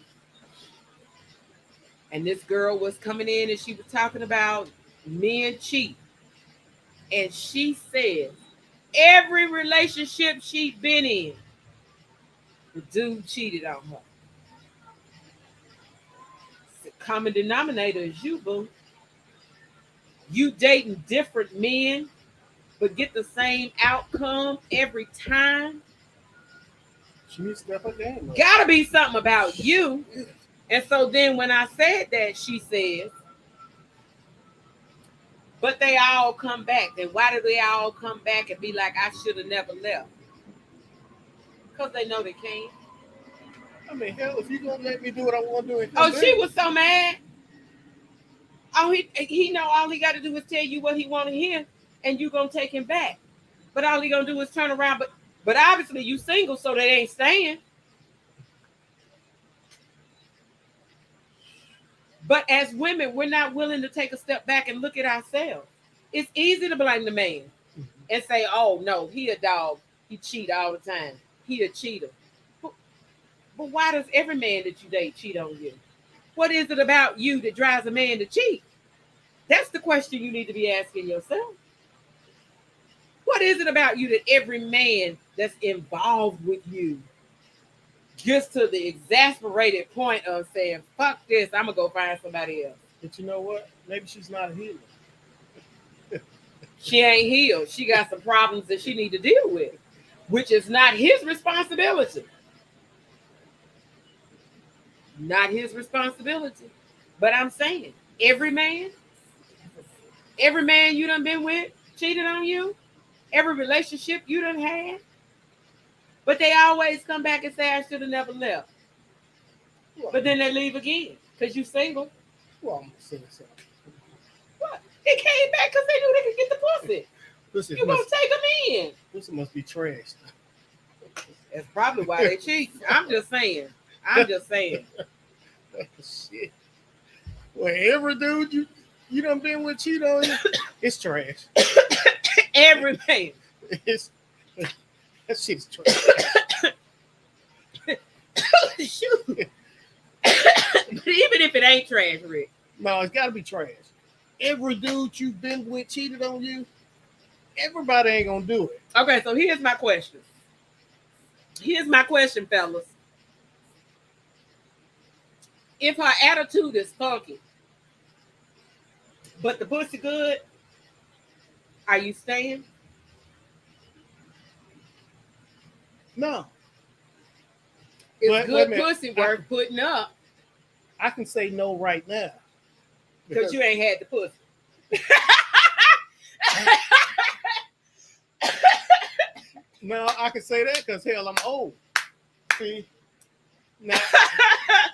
and this girl was coming in and she was talking about men cheat. And she said every relationship she'd been in, the dude cheated on her. The common denominator is you, boo. You dating different men, but get the same outcome every time. She needs to step her game up. Gotta be something about you. And so then when I said that, she says, but they all come back. Then why do they all come back and be like, I should have never left? Because they know they can't. I mean, hell, if you gonna let me do what I want to do, Oh, she was so mad. Oh, he know all he got to do is tell you what he want to hear, and you gonna take him back. But all he gonna do is turn around. But obviously you single, so they ain't staying. But as women, we're not willing to take a step back and look at ourselves. It's easy to blame the man and say, "Oh no, he a dog. He cheat all the time. He a cheater." But why does every man that you date cheat on you? What is it about you that drives a man to cheat? That's the question you need to be asking yourself. What is it about you that every man that's involved with you gets to the exasperated point of saying, fuck this, I'm going to go find somebody else? But you know what? Maybe she's not a healer. She ain't healed. She got some problems that she need to deal with, which is not his responsibility. Not his responsibility. But I'm saying, every man you done been with cheated on you. Every relationship you done had. But they always come back and say, I should have never left. But then they leave again because you single. Well, I'm saying something. What? They came back because they knew they could get the pussy. Pussy You gonna take them in. Pussy must be trashed. That's probably why they cheat. I'm just saying. Shit. Well, every dude you done been with cheat on you, it's trash. Every man. That shit's trash. Shoot. But even if it ain't trash, Rick. No, it's got to be trash. Every dude you've been with cheated on you. Everybody ain't gonna do it. Okay, so here's my question. Fellas. If her attitude is funky, but the pussy good, are you staying? No. It's good pussy worth putting up. I can say no right now. Because you ain't had the pussy. No, I can say that because hell, I'm old. See, now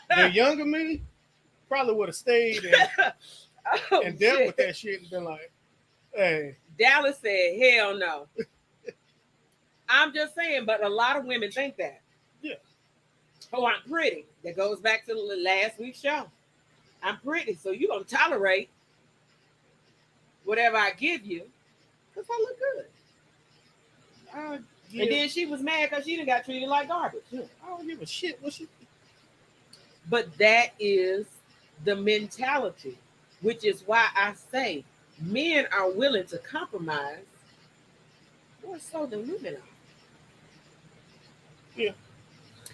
the younger me probably would have stayed and dealt with that shit and been like, "Hey." Dallas said, "Hell no." I'm just saying, but a lot of women think that. Yeah. Oh, I'm pretty. That goes back to the last week's show. I'm pretty, so you're gonna tolerate whatever I give you because I look good. Yeah. And then she was mad because she done got treated like garbage. Yeah. I don't give a shit what she. But that is the mentality, which is why I say men are willing to compromise more so than women are. Yeah.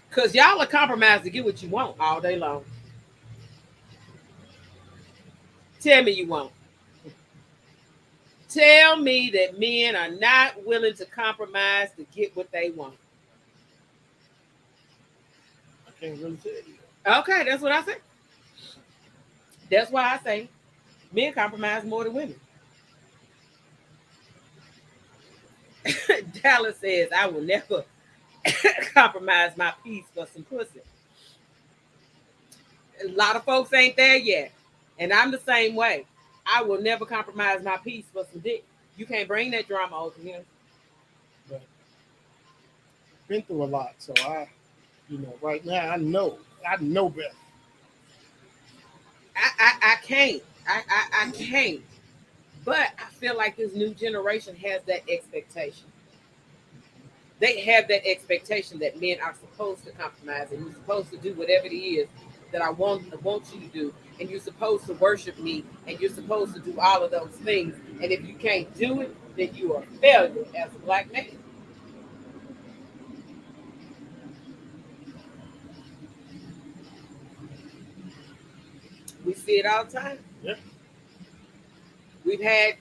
Because y'all are compromised to get what you want all day long. Tell me you won't. Tell me that men are not willing to compromise to get what they want. I can't really tell you. Okay, that's what I say. That's why I say men compromise more than women. Dallas says, I will never compromise my peace for some pussy. A lot of folks ain't there yet. And I'm the same way. I will never compromise my peace for some dick. You can't bring that drama over here. But been through a lot, so right now I know better. I can't. I can't. But I feel like this new generation has that expectation. They have that expectation that men are supposed to compromise and you're supposed to do whatever it is that I want you to do, and you're supposed to worship me, and you're supposed to do all of those things. And if you can't do it, then you are a failure as a black man. We see it all the time. Yeah. We've had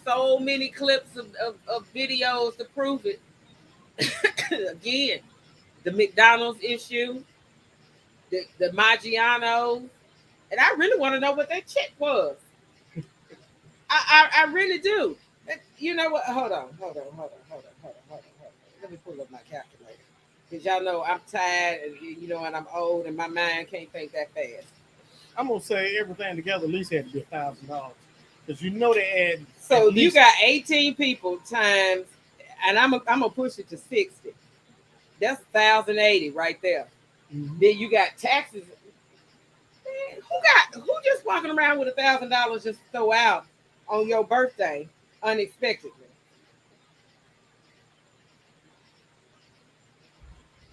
so many clips of videos to prove it. Again, the McDonald's issue, the Maggiano, and I really want to know what that check was. I really do. You know what? Hold on. Let me pull up my calculator. Because y'all know I'm tired and and I'm old and my mind can't think that fast. I'm gonna say everything together at least had to be $1,000 because you know they add. So you got 18 people times, and I'm gonna push it to 60. That's 1,080 right there. Mm-hmm. Then you got taxes. Man, who just walking around with $1,000 just to throw out on your birthday unexpectedly?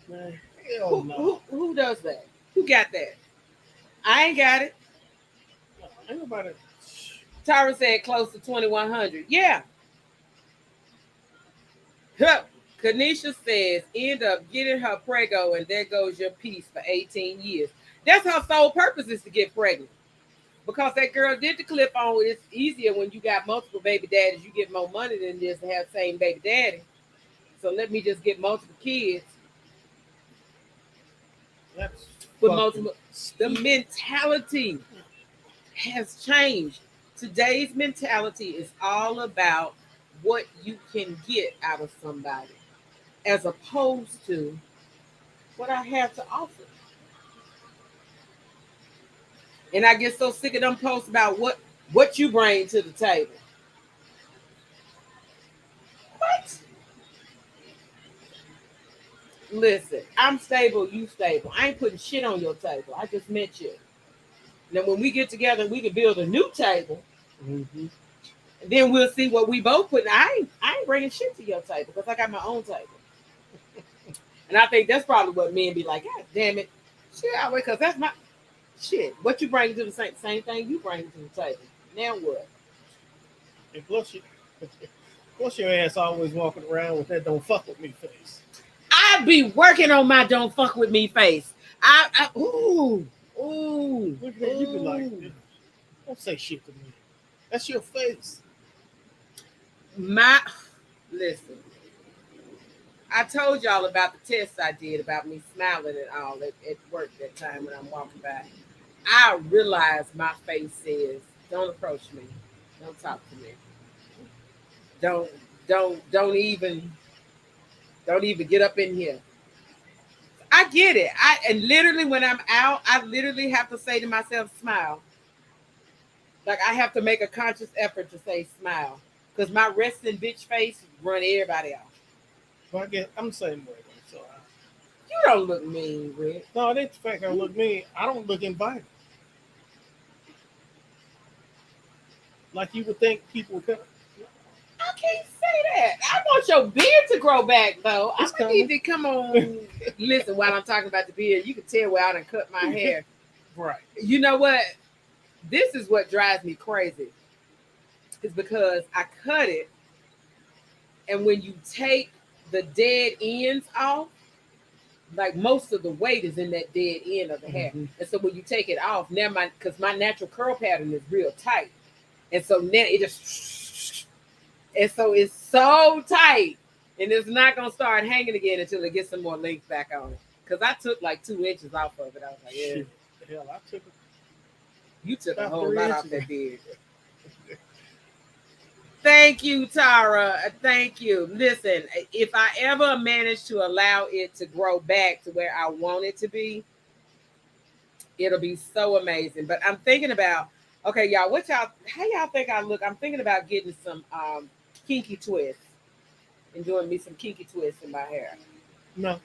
Man, hell no. Who does that? Who got that? I ain't got it. No, ain't nobody. Tara said close to 2,100. Yeah. Huh. Kanisha says, end up getting her prego, and there goes your piece for 18 years. That's her sole purpose, is to get pregnant. Because that girl did the clip on. It's easier when you got multiple baby daddies. You get more money than this to have same baby daddy. So let me just get multiple kids. That's with multiple. The mentality has changed. Today's mentality is all about what you can get out of somebody, as opposed to what I have to offer. And I get so sick of them posts about what you bring to the table. What? Listen, I'm stable, you stable. I ain't putting shit on your table. I just met you. Now, when we get together, we can build a new table. Mm-hmm. And then we'll see what we both put. I ain't bringing shit to your table because I got my own table. And I think that's probably what men be like, God damn it. Shit, I wait, because that's my shit. What you bring to the same thing you bring to the table. Now what? And plus your ass always walking around with that "don't fuck with me" face. I be working on my "don't fuck with me" face. Ooh. Look at you be like, don't say shit to me. That's your face. Listen. I told y'all about the test I did about me smiling and all at work that time when I'm walking by. I realized my face says, "Don't approach me. Don't talk to me. Don't even get up in here." I get it. And literally when I'm out, I literally have to say to myself, "Smile." Like I have to make a conscious effort to say "smile," because my resting bitch face run everybody off. Well, I guess I'm the same way. So You don't look mean, Rick. no, that's the fact I look mean. I don't look inviting. Like you would think people would come. I can't say that. I want your beard to grow back, though. It's I need to come on. Listen, while I'm talking about the beard, you can tell where I done cut my hair. Right. You know what? This is what drives me crazy. It's because I cut it, and when you take the dead ends off, like most of the weight is in that dead end of the hair. Mm-hmm. And so when you take it off, now because my natural curl pattern is real tight. And so now it just, and so it's so tight, and it's not gonna start hanging again until it gets some more length back on it. Because I took like 2 inches off of it. I was like, yeah. Shit. Hell, I took it. You took a About whole 3 lot inches. off that beard. Thank you, Tara. Thank you. Listen, if I ever manage to allow it to grow back to where I want it to be, it'll be so amazing. But I'm thinking about, okay, y'all, how y'all think I look? I'm thinking about getting some kinky twists and doing me some kinky twists in my hair. No.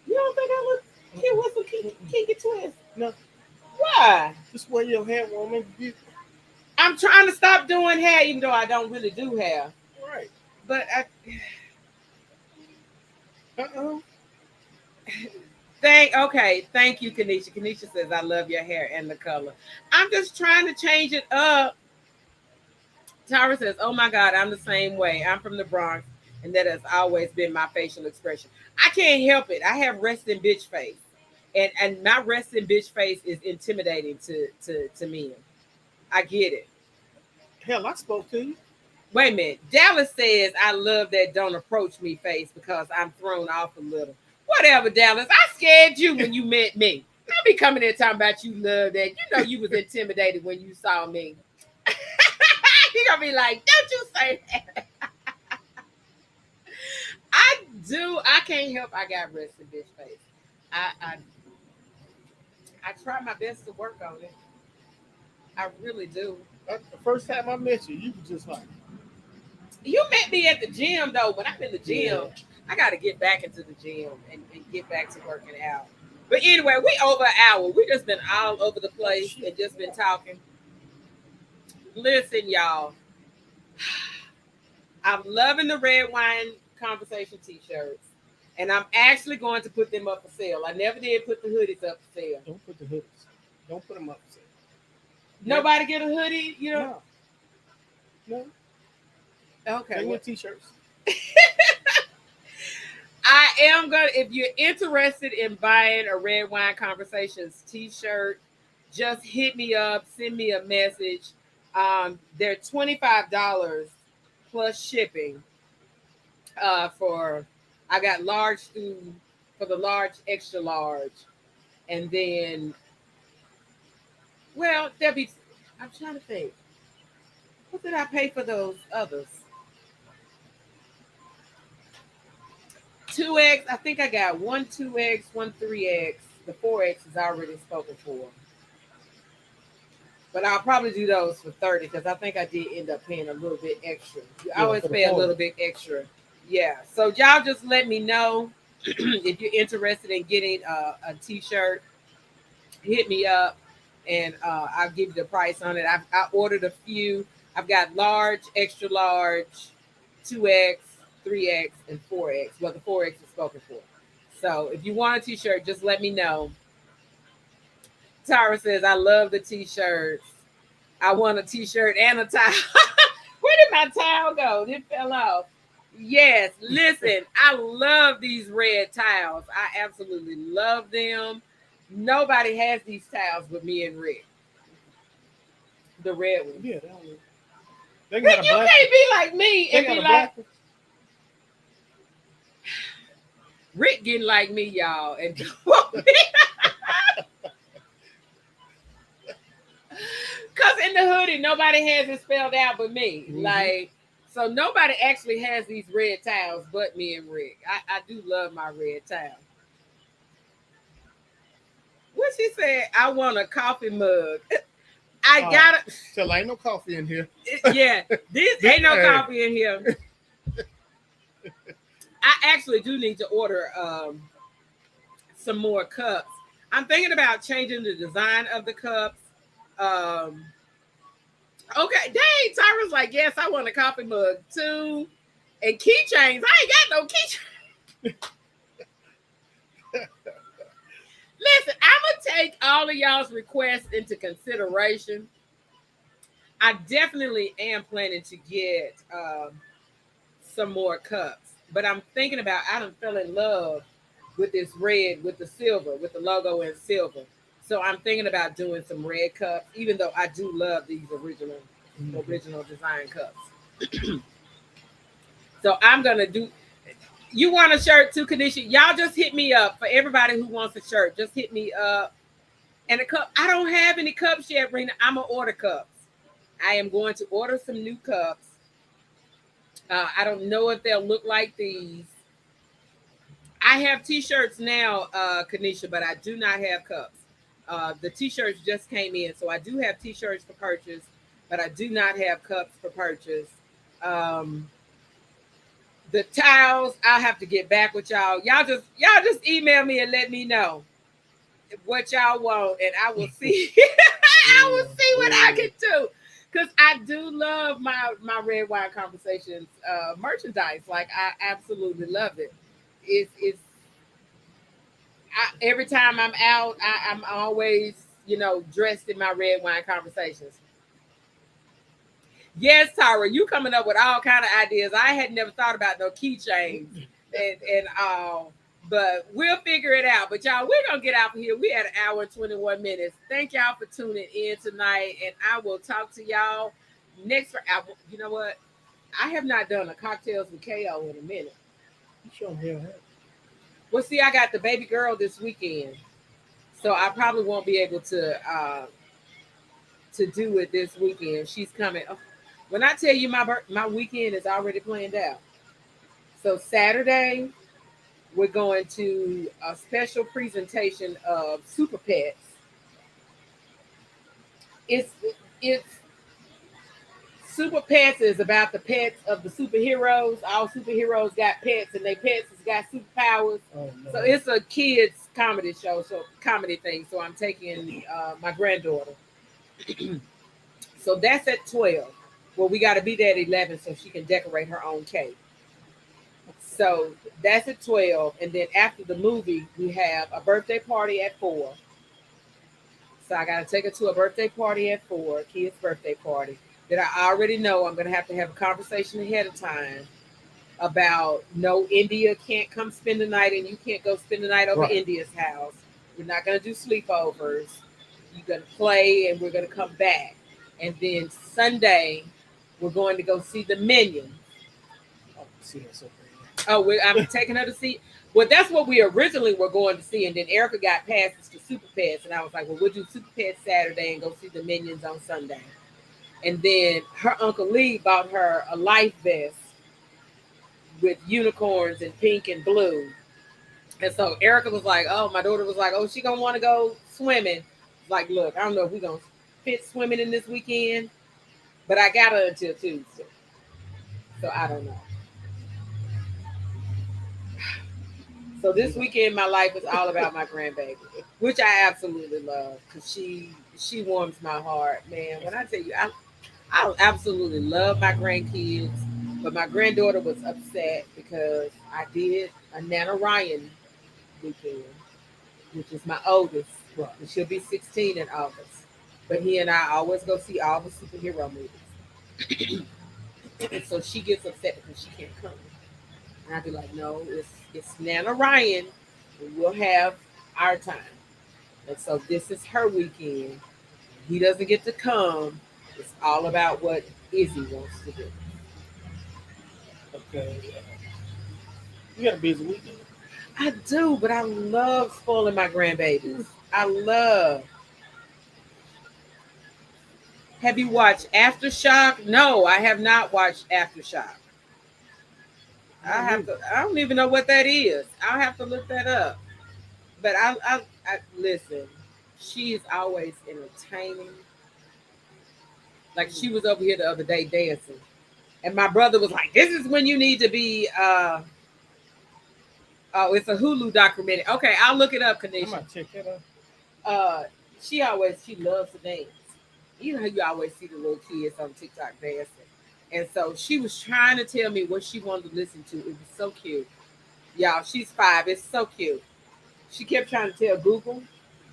You don't think I look cute with some kinky twists? No. Why? Just wear your hair, woman. I'm trying to stop doing hair, even though I don't really do hair. Right. But Uh-uh. thank you, Kanisha. Kanisha says I love your hair and the color. I'm just trying to change it up. Tara says, "Oh my God, I'm the same way. I'm from the Bronx, and that has always been my facial expression. I can't help it. I have resting bitch face, and my resting bitch face is intimidating to men. I get it. Hell, I spoke to you. Wait a minute. Dallas says I love that don't approach me face because I'm thrown off a little. Whatever, Dallas. I scared you when you met me. I be coming in talking about you love that. You know you was intimidated when you saw me. You gonna be like, don't you say that? I do. I can't help. I got resting bitch face. I I try my best to work on it. I really do. The first time I met you, you was just like, You met me at the gym though. When I'm in the gym, yeah. I got to get back into the gym and get back to working out. But anyway, we over an hour. We just been all over the place and just been talking. Listen, y'all. I'm loving the red wine conversation t-shirts. And I'm actually going to put them up for sale. I never did put the hoodies up for sale. Don't put the hoodies. Don't put them up for sale. Nobody get a hoodie, you know? No. Okay. Bring your t-shirts. I am gonna. If you're interested in buying a Red Wine Conversations t-shirt, just hit me up. Send me a message. They're $25 plus shipping. For I got large through for the large, extra large, and then well, there'll be. I'm trying to think. What did I pay for those others? 2X. I think I got one 2X, one 3X. The 4X is already spoken for. But I'll probably do those for 30 because I think I did end up paying a little bit extra. You always pay a little bit extra. Yeah. So y'all just let me know if you're interested in getting a t-shirt. Hit me up and I'll give you the price on it. I ordered a few. I've got large, extra large, 2X, 3X, and 4X. Well, the 4X is spoken for. So if you want a t-shirt, just let me know. Tara says, I love the t-shirts. I want a t-shirt and a towel. Where did my towel go? It fell off. Yes, listen, I love these red towels. I absolutely love them. Nobody has these towels but me and Rick. The red ones. Yeah, they Rick, you can't be like me and be like Rick getting like me, y'all, and because in the hoodie, nobody has it spelled out but me. Mm-hmm. Like, so nobody actually has these red towels but me and Rick. I do love my red towel. What she said, I want a coffee mug. I gotta. Till ain't no coffee in here. Yeah, this ain't no coffee in here. I actually do need to order some more cups. I'm thinking about changing the design of the cups. Okay, dang, Tyra's like, yes, I want a coffee mug too. And keychains. I ain't got no keychains. Listen, I'm gonna take all of y'all's requests into consideration. I definitely am planning to get some more cups, but I'm thinking about I done fell in love with this red with the silver, with the logo in silver. So I'm thinking about doing some red cups, even though I do love these original design cups. So I'm gonna do. You want a shirt too, Kanisha? Y'all just hit me up. For everybody who wants a shirt, just hit me up. And a cup. I don't have any cups yet, Rena. I'm gonna order cups. I am going to order some new cups. I don't know if they'll look like these. I have t-shirts now, Kanisha, but I do not have cups. The t-shirts just came in, so I do have t-shirts for purchase, but I do not have cups for purchase. The towels, I'll have to get back with y'all. Y'all just email me and let me know. what y'all want, and I will see. I will see what I can do. Because I do love my red wine conversations merchandise. Like I absolutely love it. It's every time I'm out, I'm always dressed in my red wine conversations. Yes, Tyra, you coming up with all kind of ideas. I had never thought about no keychains and all. But we'll figure it out. But y'all, we're gonna get out of here. We had an hour and 21 minutes. Thank y'all for tuning in tonight. And I will talk to y'all next for you know what? I have not done a cocktails with KO in a minute. You sure hell. Well, see, I got the baby girl this weekend. So I probably won't be able to do it this weekend. She's coming. When I tell you my weekend is already planned out. So Saturday, we're going to a special presentation of Super Pets. It's Super Pets is about the pets of the superheroes. All superheroes got pets, and they pets has got superpowers. Oh, no. So it's a kids comedy show, so comedy thing. So I'm taking my granddaughter. So that's at 12. Well, we got to be there at 11 so she can decorate her own cake. So that's at 12. And then after the movie, we have a birthday party at 4. So I got to take her to a birthday party at 4, kid's birthday party, that I already know I'm going to have a conversation ahead of time about no, India can't come spend the night and you can't go spend the night over India's house. We're not going to do sleepovers. You're going to play and we're going to come back. And then Sunday, we're going to go see the Minions. Oh, see that so bad. Oh, I'm taking her to see. Well, that's what we originally were going to see. And then Erica got passes to Super Pets. And I was like, well, we'll do Super Pets Saturday and go see the Minions on Sunday. And then her Uncle Lee bought her a life vest with unicorns and pink and blue. And so Erica was like, oh, my daughter was like, oh, she going to want to go swimming. Like, look, I don't know if we're going to fit swimming in this weekend, but I got her until Tuesday. So I don't know. So this weekend, my life is all about my grandbaby, which I absolutely love because she warms my heart, man. When I tell you, I absolutely love my grandkids, but my granddaughter was upset because I did a Nana Ryan weekend, which is my oldest. And she'll be 16 in August. But he and I always go see all the superhero movies. And so she gets upset because she can't come. And I'd be like, no, it's Nana Ryan. And we'll have our time. And so this is her weekend. He doesn't get to come. It's all about what Izzy wants to do. Okay. You got a busy weekend. I do, but I love spoiling my grandbabies. I love. Have you watched Aftershock? No, I have not watched Aftershock. I don't even know what that is. I'll have to look that up. But I listen. She is always entertaining. Like she was over here the other day dancing, and my brother was like, "This is when you need to be." Oh, it's a Hulu documentary. Okay, I'll look it up, Kanisha. I'm gonna check that out. She loves to dance. You know how you always see the little kids on TikTok dancing. And so she was trying to tell me what she wanted to listen to. It was so cute. Y'all, she's 5. It's so cute. She kept trying to tell Google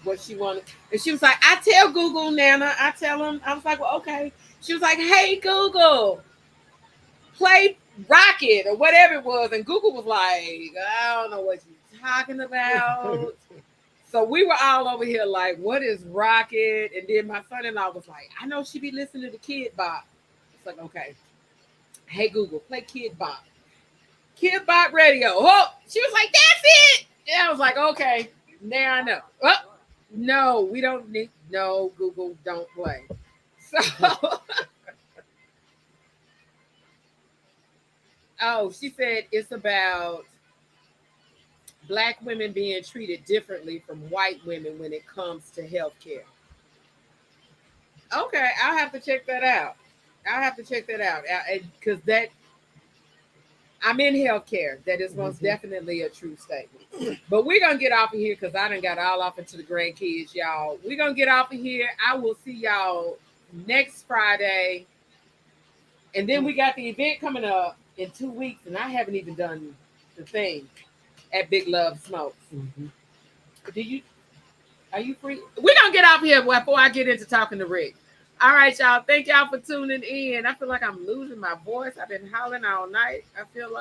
what she wanted. And she was like, I tell Google, Nana. I tell him. I was like, well, okay. She was like, hey, Google, play Rocket or whatever it was. And Google was like, I don't know what you're talking about. So we were all over here like, what is Rocket? And then my son-in-law was like, I know she be listening to Kid Bop. It's like, okay. Hey, Google, play Kid Bop. Kid Bop radio. Oh, she was like, that's it. And I was like, okay, now I know. Oh, no, we don't need, no, Google, don't play. So, oh, she said it's about Black women being treated differently from white women when it comes to healthcare. Okay, I'll have to check that out. Because I'm in healthcare. That is most definitely a true statement. But we're gonna get off of here because I done got all off into the grandkids, y'all. We're gonna get off of here. I will see y'all next Friday. And then we got the event coming up in 2 weeks, and I haven't even done the thing at Big Love Smokes. Are you free? We're gonna get off here before I get into talking to Rick. All right, y'all. Thank y'all for tuning in. I feel like I'm losing my voice. I've been howling all night. I feel like